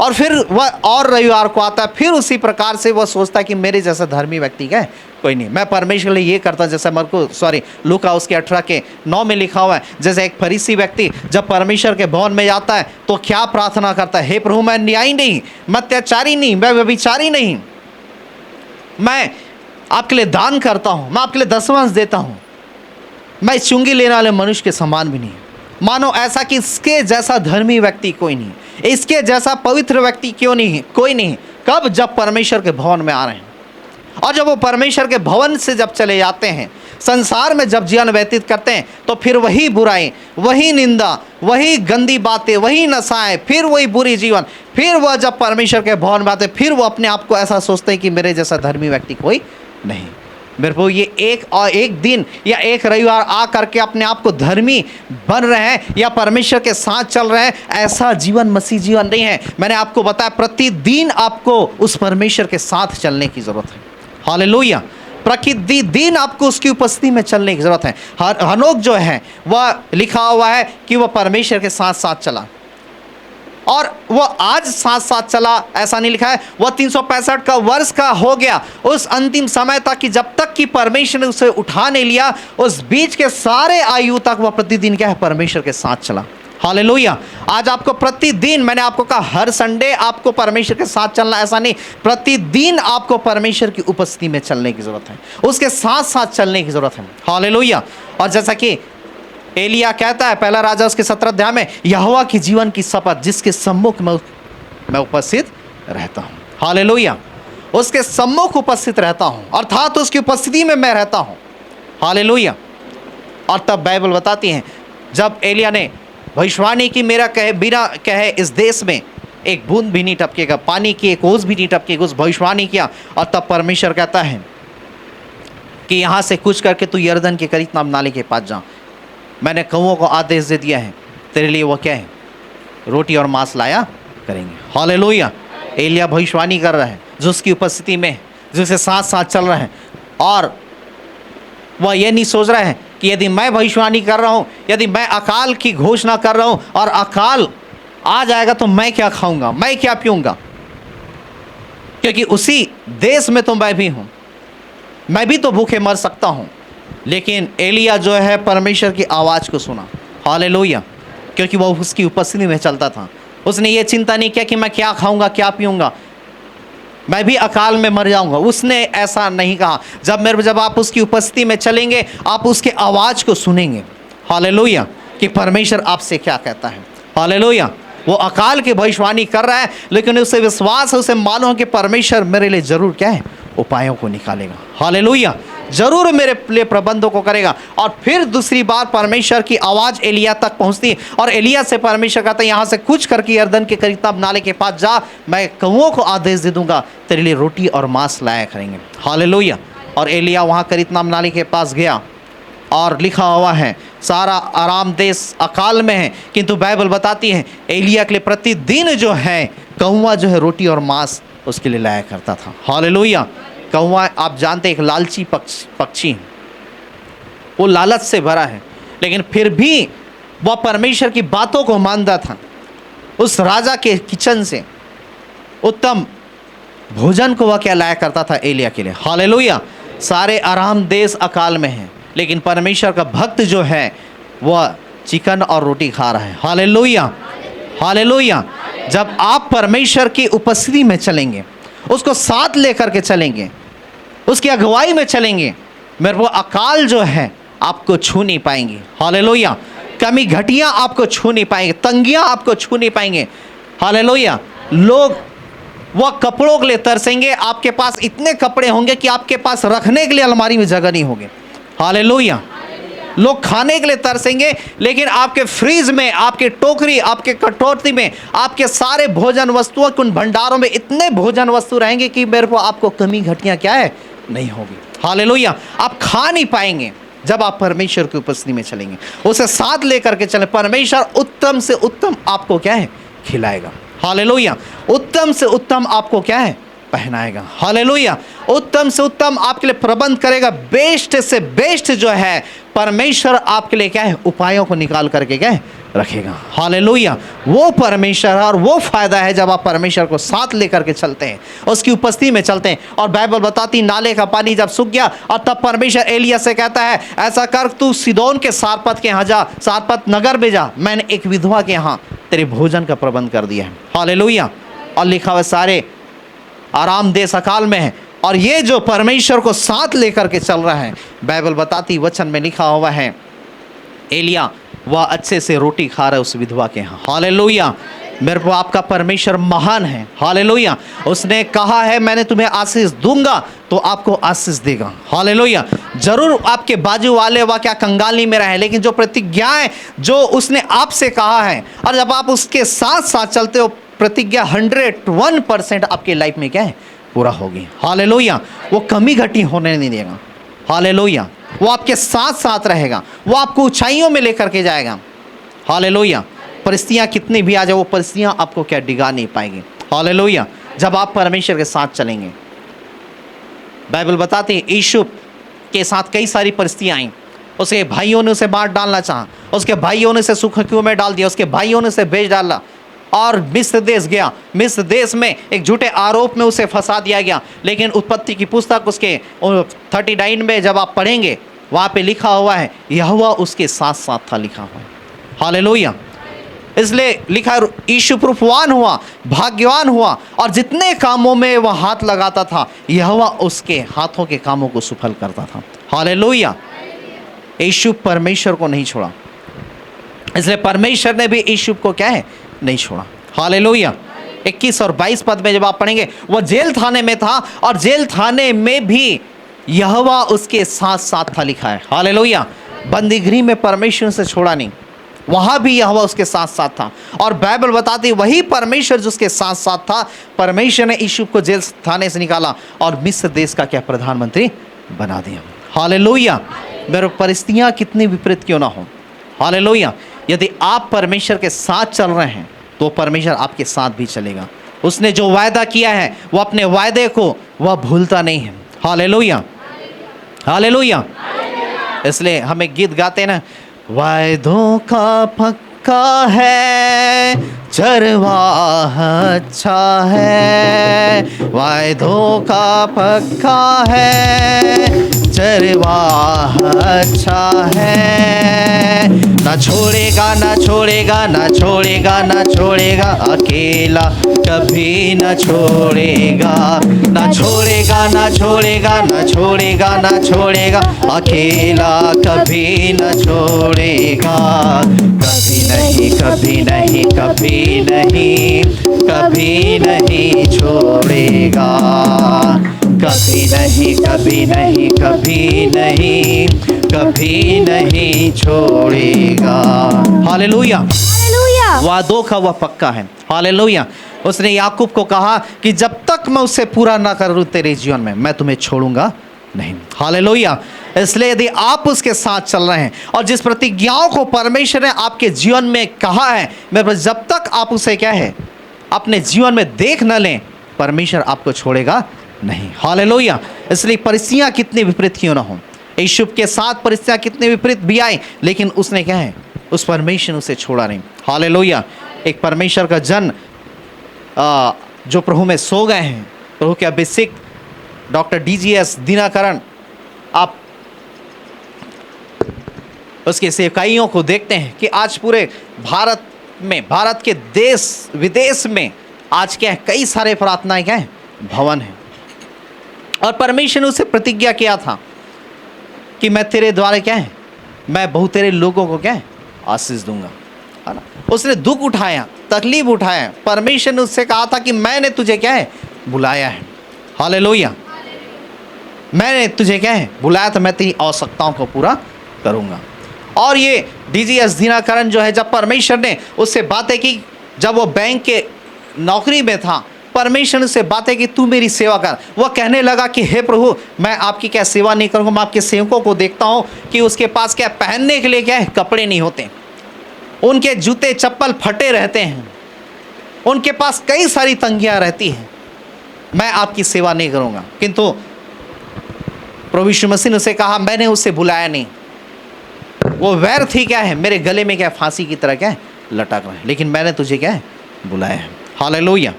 और फिर वह और रविवार को आता है, फिर उसी प्रकार से वह सोचता है कि मेरे जैसा धर्मी व्यक्ति क्या है, कोई नहीं, मैं परमेश्वर के लिए ये करता। जैसे लूका उसके 18:9 में लिखा हुआ है, जैसे एक फरीसी व्यक्ति जब परमेश्वर के भवन में जाता है तो क्या प्रार्थना करता है, हे प्रभु मैं न्यायी नहीं, मैं अत्याचारी नहीं, मैं व्यभिचारी नहीं, मैं आपके लिए दान करता हूँ, मैं आपके लिए दशमांश देता हूँ, मैं चुंगी लेने वाले मनुष्य के समान भी नहीं। मानो ऐसा कि इसके जैसा धर्मी व्यक्ति कोई नहीं, इसके जैसा पवित्र व्यक्ति क्यों नहीं, कोई नहीं। कब? जब परमेश्वर के भवन में आ रहे हैं। और जब वो परमेश्वर के भवन से जब चले जाते हैं, संसार में जब जीवन व्यतीत करते हैं, तो फिर वही बुराई, वही निंदा, वही गंदी बातें, वही नशाएं, फिर वही बुरी जीवन, फिर वह जब परमेश्वर के भवन में आते, फिर वो अपने आप को ऐसा सोचते हैं कि मेरे जैसा धर्मी व्यक्ति कोई नहीं। मेरे को ये एक दिन या एक रविवार आ करके अपने आप को धर्मी बन रहे हैं या परमेश्वर के साथ चल रहे हैं, ऐसा जीवन मसीह जीवन नहीं है। मैंने आपको बताया प्रतिदिन आपको उस परमेश्वर के साथ चलने की ज़रूरत है। हालेलुया। प्रतिदिन आपको उसकी उपस्थिति में चलने की ज़रूरत है। हनोक जो है वह लिखा हुआ है कि वह परमेश्वर के साथ साथ चला, और वह आज साथ साथ चला ऐसा नहीं लिखा है। वह 365 का वर्ष का हो गया उस अंतिम समय तक कि जब तक कि परमेश्वर ने उसे उठा नहीं लिया, उस बीच के सारे आयु तक वह प्रतिदिन क्या है? परमेश्वर के साथ चला। हालेलुया। आज आपको प्रतिदिन, मैंने आपको कहा हर संडे आपको परमेश्वर के साथ चलना ऐसा नहीं, प्रतिदिन आपको परमेश्वर की उपस्थिति में चलने की ज़रूरत है, उसके साथ साथ चलने की ज़रूरत है। हालेलुया। और जैसा कि एलिया कहता है पहला राजा उसके 17 अध्याय में, यहोवा की जीवन की शपथ जिसके सम्मुख में मैं उपस्थित रहता हूँ। हालेलुया। उसके सम्मुख उपस्थित रहता हूँ, अर्थात उसकी उपस्थिति में मैं रहता हूँ। हालेलुया। और तब बाइबल बताती है जब एलिया ने भविष्यवाणी की, मेरा कहे बिना कहे इस देश में एक बूंद भी नहीं टपकेगा, पानी की एक ओस भी नहीं टपकेगी, उस भविष्यवाणी किया। और तब परमेश्वर कहता है कि यहाँ से कुछ करके तू यरदन के करीतनाम नाले के पास जा, मैंने कौओं को आदेश दे दिया है, तेरे लिए वो क्या है? रोटी और मांस लाया करेंगे। हालेलुया। एलिया भविष्यवाणी कर रहा है जो उसकी उपस्थिति में, जो उसके साथ साथ चल रहा है, और वह ये नहीं सोच रहा है कि यदि मैं भविष्यवाणी कर रहा हूँ, यदि मैं अकाल की घोषणा कर रहा हूँ और अकाल आ जाएगा तो मैं क्या खाऊंगा, मैं क्या पीऊंगा, क्योंकि उसी देश में तो मैं भी हूँ, मैं भी तो भूखे मर सकता हूँ। लेकिन एलिया जो है परमेश्वर की आवाज़ को सुना। हालेलुया। क्योंकि वह उसकी उपस्थिति में चलता था। उसने ये चिंता नहीं किया कि मैं क्या खाऊंगा, क्या पीऊंगा, मैं भी अकाल में मर जाऊंगा। उसने ऐसा नहीं कहा। जब आप उसकी उपस्थिति में चलेंगे, आप उसके आवाज़ को सुनेंगे। हालेलुया। कि परमेश्वर आपसे क्या कहता है। हालेलुया। वो अकाल की भविष्यवाणी कर रहा है, लेकिन उसे विश्वास है, उसे मालूम है कि परमेश्वर मेरे लिए जरूर क्या है? उपायों को निकालेगा। हालेलुया। जरूर मेरे लिए प्रबंधों को करेगा। और फिर दूसरी बार परमेश्वर की आवाज़ एलिया तक पहुंचती है, और एलिया से परमेश्वर कहता है यहाँ से कुछ करके यरदन के करीतनाम नाले के पास जा, मैं कौओं को आदेश दे दूंगा, तेरे लिए रोटी और मांस लाया करेंगे। हालेलुया। और एलिया वहाँ करीतनाम नाले के पास गया, और लिखा हुआ है सारा आराम देश अकाल में है, किंतु बाइबल बताती है एलिया के लिए प्रतिदिन जो है कौवा जो है रोटी और मांस उसके लिए लाया करता था। हालेलुया। कौवा आप जानते हैं एक लालची पक्षी, वो लालच से भरा है, लेकिन फिर भी वह परमेश्वर की बातों को मानता था। उस राजा के किचन से उत्तम भोजन को वह क्या लाया करता था एलिया के लिए। हालेलुया। सारे आराम देश अकाल में है, लेकिन परमेश्वर का भक्त जो है वह चिकन और रोटी खा रहा है। हालेलुया। हालेलुया। जब आप परमेश्वर की उपस्थिति में चलेंगे, उसको साथ लेकर के चलेंगे, उसकी अगुवाई में चलेंगे, मेरे वो अकाल जो है आपको छू नहीं पाएंगी। हालेलुया। कमी घटियां आपको छू नहीं पाएंगे, तंगियां आपको छू नहीं पाएंगे। हालेलुया। लोग वह कपड़ों के लिए तरसेंगे, आपके पास इतने कपड़े होंगे कि आपके पास रखने के लिए अलमारी में जगह नहीं होगी। हालेलुया। लोग खाने के लिए तरसेंगे, लेकिन आपके फ्रीज में, आपके टोकरी, आपके कटोरी में, आपके सारे भोजन वस्तुओं के उन भंडारों में इतने भोजन वस्तु रहेंगे कि मेरे को आपको कमी घटियां क्या है? नहीं होगी। हालेलुया। आप खा नहीं पाएंगे जब आप परमेश्वर की उपस्थिति में चलेंगे, उसे साथ लेकर के चलें। परमेश्वर उत्तम से उत्तम आपको क्या है? खिलाएगा। हालेलुया। उत्तम से उत्तम आपको क्या है? पहनाएगा। हालेलुया। उत्तम से उत्तम आपके लिए प्रबंध करेगा। बेस्ट से बेस्ट जो है परमेश्वर आपके लिए क्या है? उपायों को निकाल करके क्या है? रखेगा। हालेलुया। वो परमेश्वर और वो फायदा है जब आप परमेश्वर को साथ लेकर के चलते हैं, उसकी उपस्थिति में चलते हैं। और बाइबल बताती नाले का पानी जब सूख गया, और तब परमेश्वर एलिया से कहता है ऐसा कर, तू सीदोन के सारपत के यहाँ जा, सारपत नगर में जा, मैंने एक विधवा के यहाँ तेरे भोजन का प्रबंध कर दिया है। हालेलुया। और लिखा हुआ सारे आराम देश अकाल में है। और ये जो परमेश्वर को साथ लेकर के चल रहा है, बाइबल बताती वचन में लिखा हुआ है एलिया वह अच्छे से रोटी खा रहा है उस विधवा के यहाँ। हालेलुया। मेरे को आपका परमेश्वर महान है। हालेलुया। उसने कहा है मैंने तुम्हें आशीष दूंगा तो आपको आशीष देगा। हालेलुया। जरूर आपके बाजू वाले वह क्या कंगाली में रहे, लेकिन जो प्रतिज्ञाएं जो उसने आपसे कहा है और जब आप उसके साथ साथ चलते हो, प्रतिज्ञा 101% आपके लाइफ में क्या है, पूरा होगी। हालेलुया। वो कमी घटी होने नहीं देगा। हालेलुया। वो आपके साथ साथ रहेगा, वो आपको ऊंचाइयों में लेकर के जाएगा। हालेलुया। परिस्थितियां कितनी भी आ जाए, वो परिस्थितियां आपको क्या डिगा नहीं पाएंगी। हालेलुया। जब आप परमेश्वर के साथ चलेंगे। बाइबल बताती है यीशु के साथ कई सारी परिस्थितियां आई। उसके भाइयों ने उसे मार डालना चाहा, उसके भाइयों ने उसे सूखा में डाल दिया, उसके भाइयों ने उसे बेच डाला और मिस्र देश गया। मिस्र देश में एक झूठे आरोप में उसे फंसा दिया गया। लेकिन उत्पत्ति की पुस्तक उसके 39 में जब आप पढ़ेंगे, वहाँ पे लिखा हुआ है यहोवा उसके साथ साथ था, लिखा हुआ है। हालेलुया। इसलिए लिखा यीशु प्रभुवान हुआ, भाग्यवान हुआ, और जितने कामों में वह हाथ लगाता था यहोवा उसके हाथों के कामों को सफल करता था। हालेलुया। यीशु परमेश्वर को नहीं छोड़ा, इसलिए परमेश्वर ने भी यीशु को क्या है, नहीं छोड़ा। हालेलुया। 21 और 22 पद में जब आप पढ़ेंगे, वह जेल खाने में था और जेल खाने में भी यहोवा उसके साथ साथ था, लिखा है। हालेलुया। बंदीगृह में परमेश्वर से छोड़ा नहीं, वहां भी यहोवा उसके साथ साथ था। और बाइबल बताती वही परमेश्वर जो उसके साथ साथ था, परमेश्वर ने यीशु को जेल खाने से निकाला और मिस्र देश का क्या प्रधानमंत्री बना दिया। हालेलुया। मेरे परिस्थितियां कितनी विपरीत क्यों ना हो, हालेलुया, यदि आप परमेश्वर के साथ चल रहे हैं तो परमेश्वर आपके साथ भी चलेगा। उसने जो वायदा किया है वो अपने वायदे को वह भूलता नहीं है। हालेलुया। हालेलुया। इसलिए हमें गीत गाते ना, वायदों का पक्का है चरवाह अच्छा है, वायदों का पक्का है चरवाह अच्छा है, ना छोड़ेगा ना छोड़ेगा ना छोड़ेगा ना छोड़ेगा, अकेला कभी न छोड़ेगा, ना छोड़ेगा ना छोड़ेगा ना छोड़ेगा ना छोड़ेगा, अकेला कभी न छोड़ेगा। कभी नहीं कभी नहीं कभी नहीं कभी नहीं छोड़ेगा, कभी नहीं कभी नहीं कभी नहीं कभी नहीं छोड़ेगा। हालेलुया। वादों का वह पक्का है। हालेलुया। उसने याकूब को कहा कि जब तक मैं उससे पूरा ना करूं तेरे जीवन में, मैं तुम्हें छोड़ूंगा नहीं। हालेलुया। इसलिए यदि आप उसके साथ चल रहे हैं और जिस प्रतिज्ञाओं को परमेश्वर ने आपके जीवन में कहा है, मैं जब तक आप उसे क्या है अपने जीवन में देख न लें, परमेश्वर आपको छोड़ेगा नहीं। हालेलुया। इसलिए परिस्थितियां कितनी विपरीत क्यों ना हो, यीशु के साथ परिस्थितियां कितनी विपरीत भी आई, लेकिन उसने क्या है, उस परमेश्वर ने उसे छोड़ा नहीं। हालेलुया। एक परमेश्वर का जन जो प्रभु में सो गए हैं, प्रभु के अभिषेक डॉक्टर DGS दिनाकरण, आप उसके सेवकाइयों को देखते हैं कि आज पूरे भारत में, भारत के देश विदेश में आज क्या है, कई सारे प्रार्थनाएं क्या है, भवन है। और परमेश्वर ने उसे प्रतिज्ञा किया था कि मैं तेरे द्वारा क्या है, मैं बहुत तेरे लोगों को क्या है, आशीष दूंगा, है ना। उसने दुख उठाया, तकलीफ उठाया, परमेश्वर ने उससे कहा था कि मैंने तुझे क्या है, बुलाया है। हालेलुया। मैंने तुझे क्या है, बुलाया, तो मैं तेरी आवश्यकताओं को पूरा करूंगा। और ये DGS दिनाकरण जो है, जब परमेश्वर ने उससे बातें की, जब वो बैंक के नौकरी में था, परमेश्वर से बातें कि तू मेरी सेवा कर। वह कहने लगा कि हे प्रभु, मैं आपकी क्या सेवा नहीं करूंगा। मैं आपके सेवकों को देखता हूं कि उसके पास क्या पहनने के लिए क्या है, कपड़े नहीं होते, उनके जूते चप्पल फटे रहते हैं, उनके पास कई सारी तंगियां रहती हैं। मैं आपकी सेवा नहीं करूंगा। किंतु प्रभु यीशु मसीह ने उसे कहा, मैंने उसे बुलाया नहीं, वो व्यर्थ ही क्या है, मेरे गले में क्या फांसी की तरह क्या है, लटक रहा है, लेकिन मैंने तुझे क्या है, बुलाया है। हालेलुया।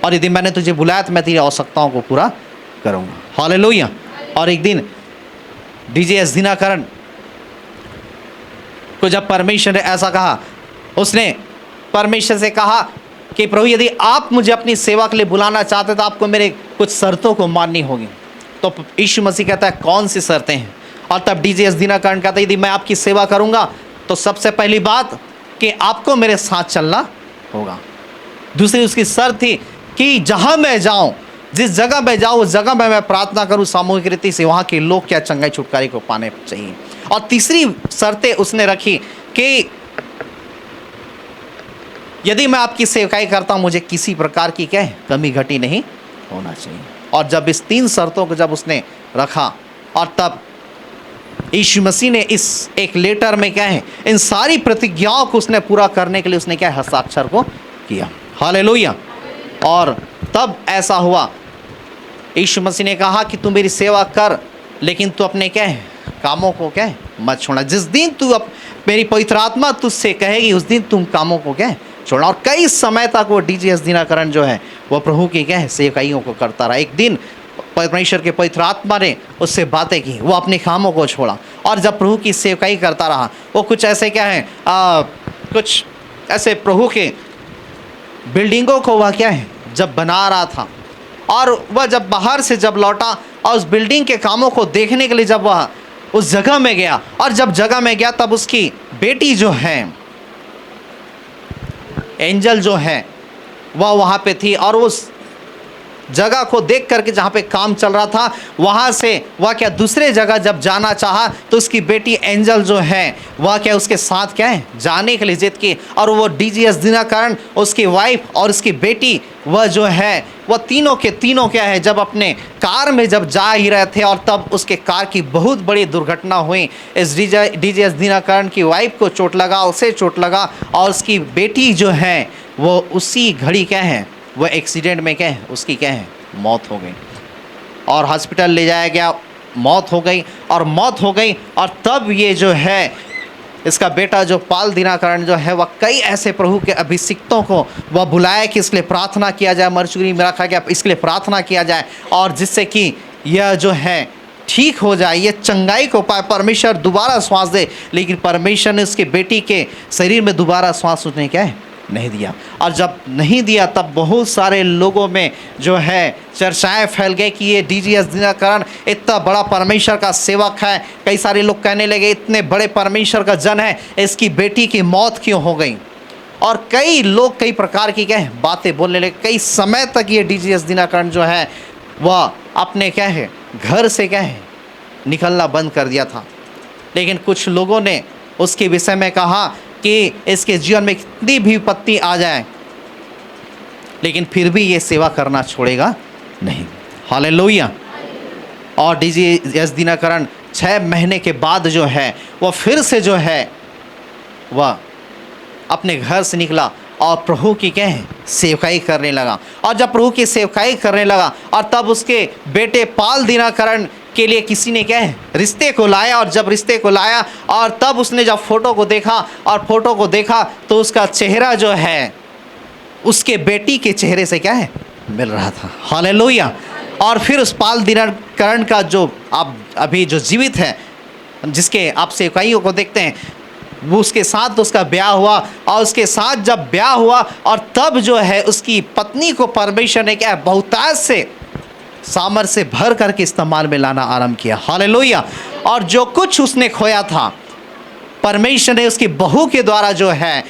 और यदि मैंने तुझे बुलाया तो मैं तेरी आवश्यकताओं को पूरा करूंगा। हालेलुया। और एक दिन DGS दिनाकरण को जब परमेश्वर ने ऐसा कहा, उसने परमेश्वर से कहा कि प्रभु, यदि आप मुझे अपनी सेवा के लिए बुलाना चाहते तो आपको मेरे कुछ शर्तों को माननी होगी। तो यीशु मसीह कहता है, कौन सी शर्तें हैं? और तब DGS दिनाकरण कहता है, यदि मैं आपकी सेवा करूंगा तो सबसे पहली बात कि आपको मेरे साथ चलना होगा। दूसरी उसकी शर्त थी कि जहां मैं जाऊं, जिस जगह मैं जाऊं उस जगह में मैं प्रार्थना करूं सामूहिक रीति से, वहां के लोग क्या चंगाई छुटकारे को पाने चाहिए। और तीसरी शर्तें उसने रखी कि यदि मैं आपकी सेवकाई करता हूं मुझे किसी प्रकार की क्या है कमी घटी नहीं होना चाहिए। और जब इस 3 शर्तों को जब उसने रखा और तब यीशु मसीह ने इस एक लेटर में क्या है इन सारी प्रतिज्ञाओं को उसने पूरा करने के लिए उसने क्या हस्ताक्षर को किया। हालेलुया। और तब ऐसा हुआ, यीशु मसीह ने कहा कि तू मेरी सेवा कर, लेकिन तू अपने क्या है कामों को क्या है मत छोड़ना। जिस दिन तू मेरी पवित्र आत्मा तुझसे कहेगी उस दिन तुम कामों को क्या है छोड़ना। और कई समय तक वो डीजीएस दिनकरण जो है वो प्रभु की क्या है सेवकाइयों को करता रहा। एक दिन परमेश्वर के पवित्र आत्मा ने उससे बातें की, वो अपने कामों को छोड़ा और जब प्रभु की सेवकाई करता रहा, वो कुछ ऐसे क्या है कुछ ऐसे प्रभु के बिल्डिंगों को वह क्या है जब बना रहा था, और वह जब बाहर से जब लौटा और उस बिल्डिंग के कामों को देखने के लिए जब वह उस जगह में गया, और जब जगह में गया तब उसकी बेटी जो है एंजल जो है वह वहाँ पे थी, और उस जगह को देख करके जहाँ पे काम चल रहा था वहाँ से वह क्या दूसरे जगह जब जाना चाहा तो उसकी बेटी एंजल जो है वह क्या उसके साथ क्या है जाने के लिए जिद की। और वो डीजीएस दिनकरण उसकी वाइफ और उसकी बेटी वह जो है वह तीनों के तीनों क्या है जब अपने कार में जब जा ही रहे थे, और तब उसके कार की बहुत बड़ी दुर्घटना हुई। इस डीजीएस दिनकरण की वाइफ को चोट लगा, उसे चोट लगा, और उसकी बेटी जो है वो उसी घड़ी क्या है वह एक्सीडेंट में क्या है उसकी क्या है मौत हो गई, और हॉस्पिटल ले जाया गया, मौत हो गई और मौत हो गई। और तब ये जो है इसका बेटा जो पाल दिनकरण जो है वह कई ऐसे प्रभु के अभिषिक्तों को वह बुलाया कि इसके लिए प्रार्थना किया जाए, मरचुरी में रखा गया इसके लिए प्रार्थना किया जाए, और जिससे कि यह जो है ठीक हो जाए, ये चंगाई को पाए, परमेश्वर दोबारा श्वास दे। लेकिन परमेश्वर ने उसके बेटी के शरीर में दोबारा श्वास उसने क्या है नहीं दिया। और जब नहीं दिया तब बहुत सारे लोगों में जो है चर्चाएं फैल गई कि ये डीजीएस दिनकरण इतना बड़ा परमेश्वर का सेवक है। कई सारे लोग कहने लगे इतने बड़े परमेश्वर का जन है, इसकी बेटी की मौत क्यों हो गई। और कई लोग कई प्रकार की क्या है बातें बोलने लगे। कई समय तक ये डीजीएस दिनकरण जो है वह अपने क्या है घर से क्या है निकलना बंद कर दिया था। लेकिन कुछ लोगों ने उसके विषय में कहा कि इसके जीवन में कितनी भी विपत्ति आ जाए लेकिन फिर भी ये सेवा करना छोड़ेगा नहीं। हालेलुया। और डीजीएस दिनकरण 6 महीने के बाद जो है वह फिर से जो है वह अपने घर से निकला और प्रभु की क्या है सेवकाई करने लगा। और जब प्रभु की सेवकाई करने लगा और तब उसके बेटे पाल दिनकरण के लिए किसी ने क्या है रिश्ते को लाया। और जब रिश्ते को लाया और तब उसने जब फोटो को देखा और फोटो को देखा तो उसका चेहरा जो है उसके बेटी के चेहरे से क्या है मिल रहा था। हालेलुया। और फिर उस पाल दिनकरण का जो आप अभी जो जीवित है जिसके आप सेवकाइयों को देखते हैं वो उसके साथ तो उसका ब्याह हुआ। और उसके साथ जब ब्याह हुआ और तब जो है उसकी पत्नी को परमेश्वर ने क्या बहुतायत से सामर्थ से भर करके इस्तेमाल में लाना आरंभ किया। हालेलुया। और जो कुछ उसने खोया था परमेश्वर ने उसकी बहू के द्वारा जो है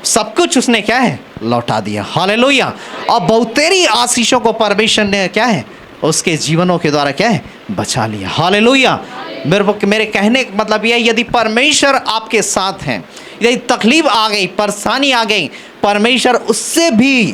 सब कुछ उसने क्या है लौटा दिया। हालेलुया। और बहुतेरी आशीषों को परमेश्वर ने क्या है उसके जीवनों के द्वारा क्या है बचा लिया। हालेलुया। मेरे कहने का मतलब यह यदि परमेश्वर आपके साथ हैं, यदि तकलीफ आ गई परेशानी आ गई, परमेश्वर उससे भी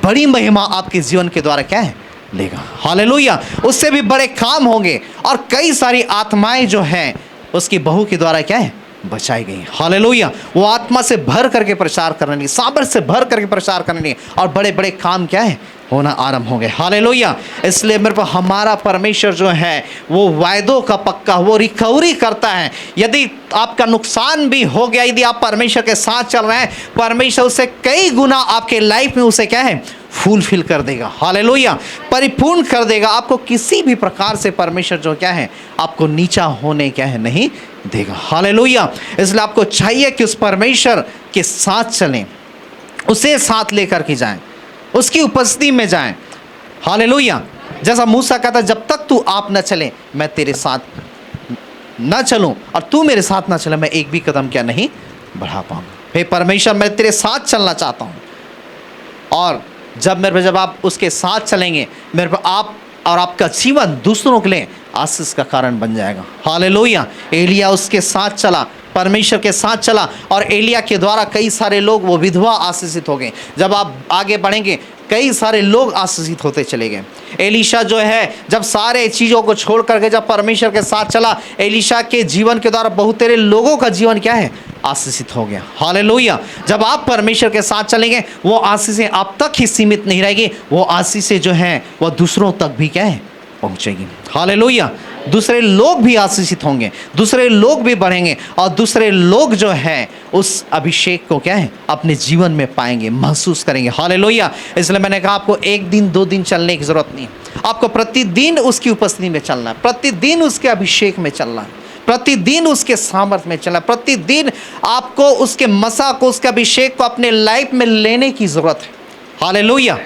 बड़ी महिमा आपके जीवन के द्वारा क्या है लेगा। हालेलुया। उससे भी बड़े काम होंगे और कई सारी आत्माएं जो हैं उसकी बहू के द्वारा क्या है बचाई गई। हालेलुया। वो आत्मा से भर करके प्रचार करने लगी, सामर्थ से भर करके प्रचार करने लगी और बड़े बड़े काम क्या है होना आरंभ हो गए। हालेलुया। इसलिए मेरे पर हमारा परमेश्वर जो है वो वायदों का पक्का, वो रिकवरी करता है। यदि आपका नुकसान भी हो गया, यदि आप परमेश्वर के साथ चल रहे हैं, परमेश्वर उसे कई गुना आपके लाइफ में उसे क्या है फुलफिल कर देगा। हालेलुया। परिपूर्ण कर देगा। आपको किसी भी प्रकार से परमेश्वर जो क्या है आपको नीचा होने क्या है नहीं देगा। हालेलुया। इसलिए आपको चाहिए कि उस परमेश्वर के साथ चलें, उसे साथ लेकर के जाएं, उसकी उपस्थिति में जाएं। हालेलुया। जैसा मूसा कहता जब तक तू आप न चले मैं तेरे साथ ना चलूं और तू मेरे साथ ना चले, मैं एक भी कदम क्या नहीं बढ़ा पाऊंगा। हे परमेश्वर, मैं तेरे साथ चलना चाहता हूं। और जब आप उसके साथ चलेंगे, मेरे पर आप और आपका जीवन दूसरों के लिए आशीष का कारण बन जाएगा। हालेलुया। एलिया उसके साथ चला, परमेश्वर के साथ चला, और एलिया के द्वारा कई सारे लोग, वो विधवा आशीषित हो गए। जब आप आगे बढ़ेंगे, कई सारे लोग आशीषित होते चले गए। एलीशा जो है, जब सारे चीज़ों को छोड़ करके जब परमेश्वर के साथ चला, एलीशा के जीवन के द्वारा बहुत तेरे लोगों का जीवन क्या है, आशीषित हो गया। हालेलुया। जब आप परमेश्वर के साथ चलेंगे, वो आशीषें आप तक ही सीमित नहीं रहेगी, वो आशीषें जो हैं वो दूसरों तक भी क्या है, पहुंचेगी। हालेलुया। दूसरे लोग भी आशीषित होंगे, दूसरे लोग भी बढ़ेंगे, और दूसरे लोग जो है उस अभिषेक को क्या है, अपने जीवन में पाएंगे, महसूस करेंगे। हालेलुया। इसलिए मैंने कहा आपको 1 दिन 2 दिन चलने की जरूरत नहीं, आपको प्रतिदिन उसकी उपस्थिति में चलना है, प्रतिदिन उसके अभिषेक में चलना है, प्रतिदिन उसके सामर्थ्य में चलना, प्रतिदिन आपको उसके मसा को, उसके अभिषेक को अपने लाइफ में लेने की जरूरत है। हालेलुया।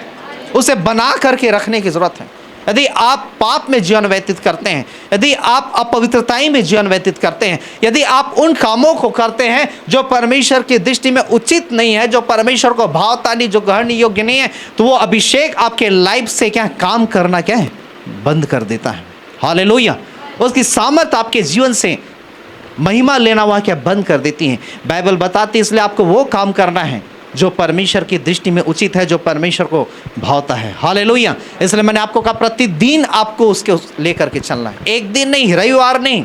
उसे बना करके रखने की जरूरत है। यदि आप पाप में जीवन व्यतीत करते हैं, यदि आप अपवित्रताई में जीवन व्यतीत करते हैं, यदि आप उन कामों को करते हैं जो परमेश्वर की दृष्टि में उचित नहीं है, जो परमेश्वर को भावता नहीं, जो ग्रहण योग्य नहीं है, तो वो अभिषेक आपके लाइफ से क्या काम करना क्या है, बंद कर देता है। हालेलुया। उसकी सामर्थ आपके जीवन से महिमा लेना वह क्या बंद कर देती है। बाइबल बताती है, इसलिए आपको वो काम करना है जो परमेश्वर की दृष्टि में उचित है, जो परमेश्वर को भावता है। हालेलुया। इसलिए मैंने आपको कहा प्रतिदिन आपको उसके लेकर के चलना है, एक दिन नहीं, रविवार नहीं।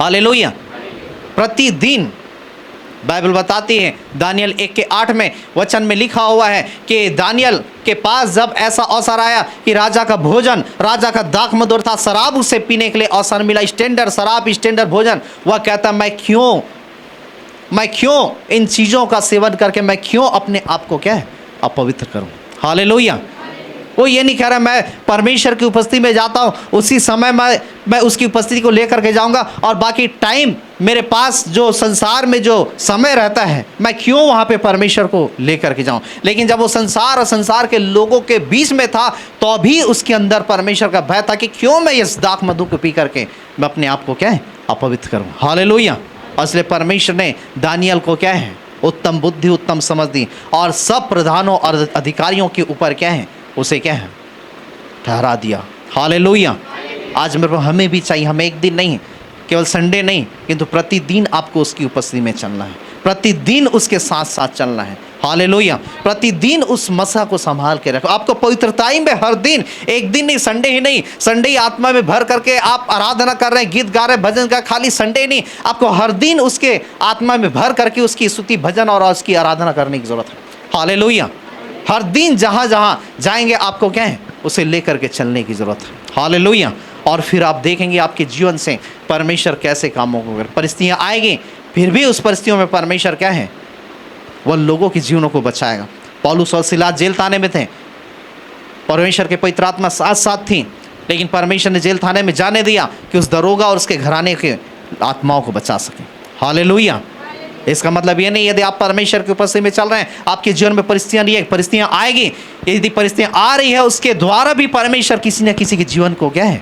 हालेलुया। प्रतिदिन। बाइबल बताती है, दानियल 1:8 में वचन में लिखा हुआ है कि दानियल के पास जब ऐसा अवसर आया कि राजा का भोजन, राजा का दाखमधुर था, शराब उसे पीने के लिए अवसर मिला, स्टैंडर्ड शराब, स्टैंडर्ड भोजन, वह कहता मैं क्यों इन चीज़ों का सेवन करके मैं क्यों अपने आप को क्या है, अपवित्र करूं। हालेलुया। वो ये नहीं कह रहा मैं परमेश्वर की उपस्थिति में जाता हूँ, उसी समय मैं उसकी उपस्थिति को लेकर के जाऊंगा, और बाकी टाइम मेरे पास जो संसार में जो समय रहता है, मैं क्यों वहाँ पे परमेश्वर को लेकर के जाऊँ। लेकिन जब वो संसार और संसार के लोगों के बीच में था, तो भी उसके अंदर परमेश्वर का भय था कि क्यों मैं इस दाख मधु को पी करके मैं अपने आप को क्या है, अपवित्र करूँ। हालेलुया। इसलिए परमेश्वर ने दानियल को क्या है, उत्तम बुद्धि, उत्तम समझ दी, और सब प्रधानों और अधिकारियों के ऊपर क्या है, उसे क्या है, ठहरा दिया। हालेलुया। आज मेरे को हमें भी चाहिए, हमें एक दिन नहीं, केवल संडे नहीं, किंतु प्रतिदिन आपको उसकी उपस्थिति में चलना है, प्रतिदिन उसके साथ साथ चलना है। हालेलुया। प्रतिदिन उस मसा को संभाल के रखो। आपको पवित्रताई में हर दिन, एक दिन नहीं, संडे ही नहीं, संडे ही आत्मा में भर करके आप आराधना कर रहे हैं, गीत गा रहे हैं, भजन का, खाली संडे नहीं, आपको हर दिन उसके आत्मा में भर करके उसकी स्तुति, भजन और उसकी आराधना करने की जरूरत है। हालेलुया। हर दिन जहाँ जहाँ जाएंगे आपको क्या है, उसे लेकर के चलने की जरूरत है। हालेलुया। और फिर आप देखेंगे आपके जीवन से परमेश्वर कैसे कामों को कर, परिस्थितियाँ आएंगी, फिर भी उस परिस्थितियों में परमेश्वर क्या है, वह लोगों के जीवनों को बचाएगा। पौलुस और सिलास जेल थाने में थे, परमेश्वर के पवित्र आत्मा साथ साथ थी, लेकिन परमेश्वर ने जेल थाने में जाने दिया कि उस दरोगा और उसके घराने के आत्माओं को बचा सके। हालेलुया। इसका मतलब ये नहीं, यदि आप परमेश्वर की उपस्थिति में चल रहे हैं, आपके जीवन में परिस्थितियाँ नहीं है, परिस्थितियाँ आएगी, यदि परिस्थितियाँ आ रही है, उसके द्वारा भी परमेश्वर किसी न किसी के जीवन को क्या है,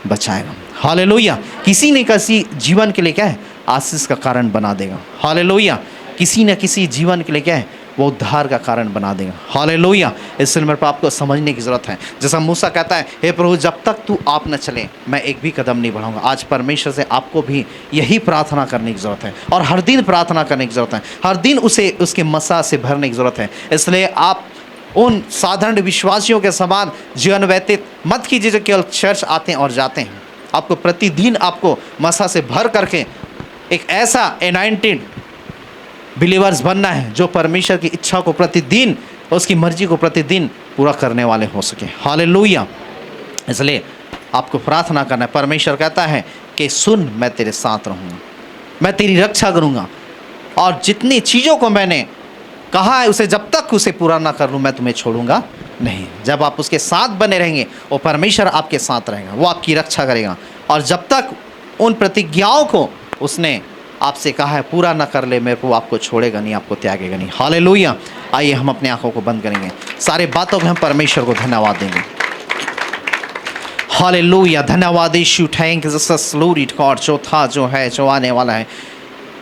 बचाएगा। हालेलुया। किसी न किसी जीवन के लिए क्या है, आशीष का कारण बना देगा। हालेलुया। किसी न किसी जीवन के लिए क्या है, वो उद्धार का कारण बना देगा। हालेलुया। इसलिए मेरे को आपको समझने की ज़रूरत है। जैसा मूसा कहता है, हे प्रभु जब तक तू आप न चले मैं एक भी कदम नहीं बढ़ाऊंगा। आज परमेश्वर से आपको भी यही प्रार्थना करने की ज़रूरत है, और हर दिन प्रार्थना करने की ज़रूरत है, हर दिन उसे उसके मसा से भरने की ज़रूरत है। इसलिए आप उन साधारण विश्वासियों के समान जीवन व्यतीत मत कीजिए जो केवल चर्च आते हैं और जाते हैं। आपको प्रतिदिन आपको मसा से भर करके एक ऐसा एनाइंटेड बिलीवर्स बनना है जो परमेश्वर की इच्छा को प्रतिदिन, उसकी मर्जी को प्रतिदिन पूरा करने वाले हो सके। हालेलुया। इसलिए आपको प्रार्थना करना है। परमेश्वर कहता है कि सुन, मैं तेरे साथ रहूँगा, मैं तेरी रक्षा करूँगा, और जितनी चीज़ों को मैंने कहा है उसे जब तक उसे पूरा ना कर लूँ मैं तुम्हें छोड़ूंगा नहीं। जब आप उसके साथ बने रहेंगे, वो परमेश्वर आपके साथ रहेगा, वो आपकी रक्षा करेगा, और जब तक उन प्रतिज्ञाओं को उसने आपसे कहा है पूरा ना कर ले, मेरे को आपको छोड़ेगा नहीं, आपको त्यागेगा नहीं। हालेलुया। आइए हम अपनी आंखों को बंद करेंगे, सारे बातों में हम परमेश्वर को धन्यवाद देंगे। हालेलुया, धन्यवाद यीशु, thank you Jesus, glory to God. जो था, जो है, जो आने वाला है,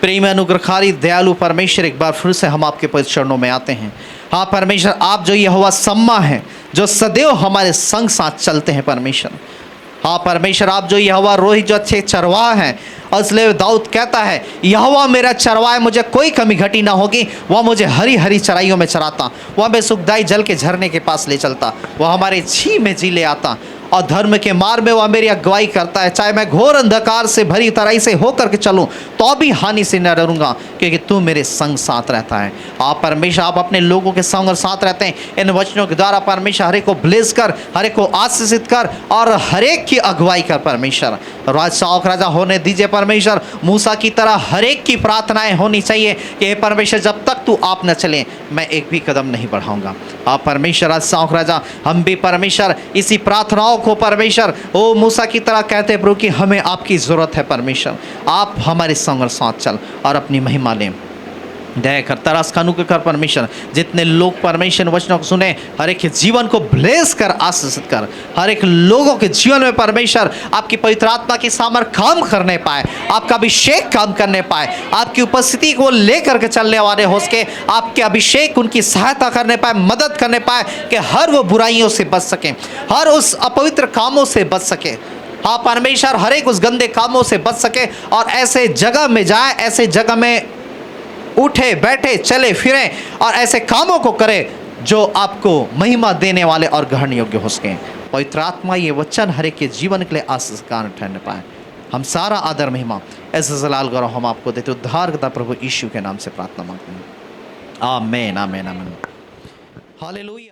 प्रेम अनुग्रहकारी दयालु परमेश्वर, एक बार फिर से हम आपके पवित्र चरणों में आते हैं। हाँ परमेश्वर, आप जो यहोवा सम्मा है, जो सदैव हमारे संग साथ चलते हैं परमेश्वर। हाँ परमेश्वर, आप जो यहोवा रोही, जो अच्छे चरवाहा हैं, और इसलिए दाऊद कहता है, यहोवा मेरा चरवाहा है, मुझे कोई कमी घटी ना होगी। वह मुझे हरी हरी चराइयों में चराता, वह हमें सुखदाई जल के झरने के पास ले चलता, वह हमारे छी में जी ले आता, और धर्म के मार्ग में वह मेरी अगुवाई करता है। चाहे मैं घोर अंधकार से भरी तराई से होकर के चलूं, तो भी हानि से न डरूंगा, क्योंकि तू मेरे संग साथ रहता है। आप परमेश्वर, आप अपने लोगों के संग और साथ रहते हैं। इन वचनों के द्वारा परमेश्वर हर एक को ब्लेस कर, हर एक को आशीषित कर, और हर एक की अगुवाई कर परमेश्वर। राजशाह राजा होने दीजिए परमेश्वर। मूसा की तरह हर एक की प्रार्थनाएं होनी चाहिए कि हे परमेश्वर, जब तक तू आप न चले, मैं एक भी कदम नहीं बढ़ाऊंगा। आप परमेश्वर, राजशाह राजा, हम भी परमेश्वर इसी प्रार्थनाओं को परमेश्वर ओ मूसा की तरह कहते हैं प्रभु कि हमें आपकी ज़रूरत है परमेश्वर। आप हमारे संग और साथ चल और अपनी महिमा लें। दया कर, तरस का अनुग्रह कर परमेश्वर। जितने लोग परमेश्वर वचनों को सुने, हर एक के जीवन को ब्लेस कर, आशीषित कर। हर एक लोगों के जीवन में परमेश्वर आपकी पवित्र आत्मा की सामर्थ काम करने पाए, आपका अभिषेक काम करने पाए, आपकी उपस्थिति को लेकर के चलने वाले हो सके, आपके अभिषेक उनकी सहायता करने पाए, मदद करने पाए कि हर वो बुराइयों से बच सकें, हर उस अपवित्र कामों से बच सके। हाँ परमेश्वर, हर एक उस गंदे कामों से बच सके और ऐसे जगह में जाए, ऐसे जगह में उठे बैठे चले फिरें और ऐसे कामों को करें जो आपको महिमा देने वाले और ग्रहण योग्य हो सकें। पवित्र आत्मा ये वचन हर एक के जीवन के लिए आशीष का कारण ठहरने पाए। हम सारा आदर महिमा ऐसे जलाल गौरव हम आपको देते, उद्धार करता प्रभु यीशु के नाम से प्रार्थना मांगते हैं। आमीन, आमीन, आमीन। हालेलुया।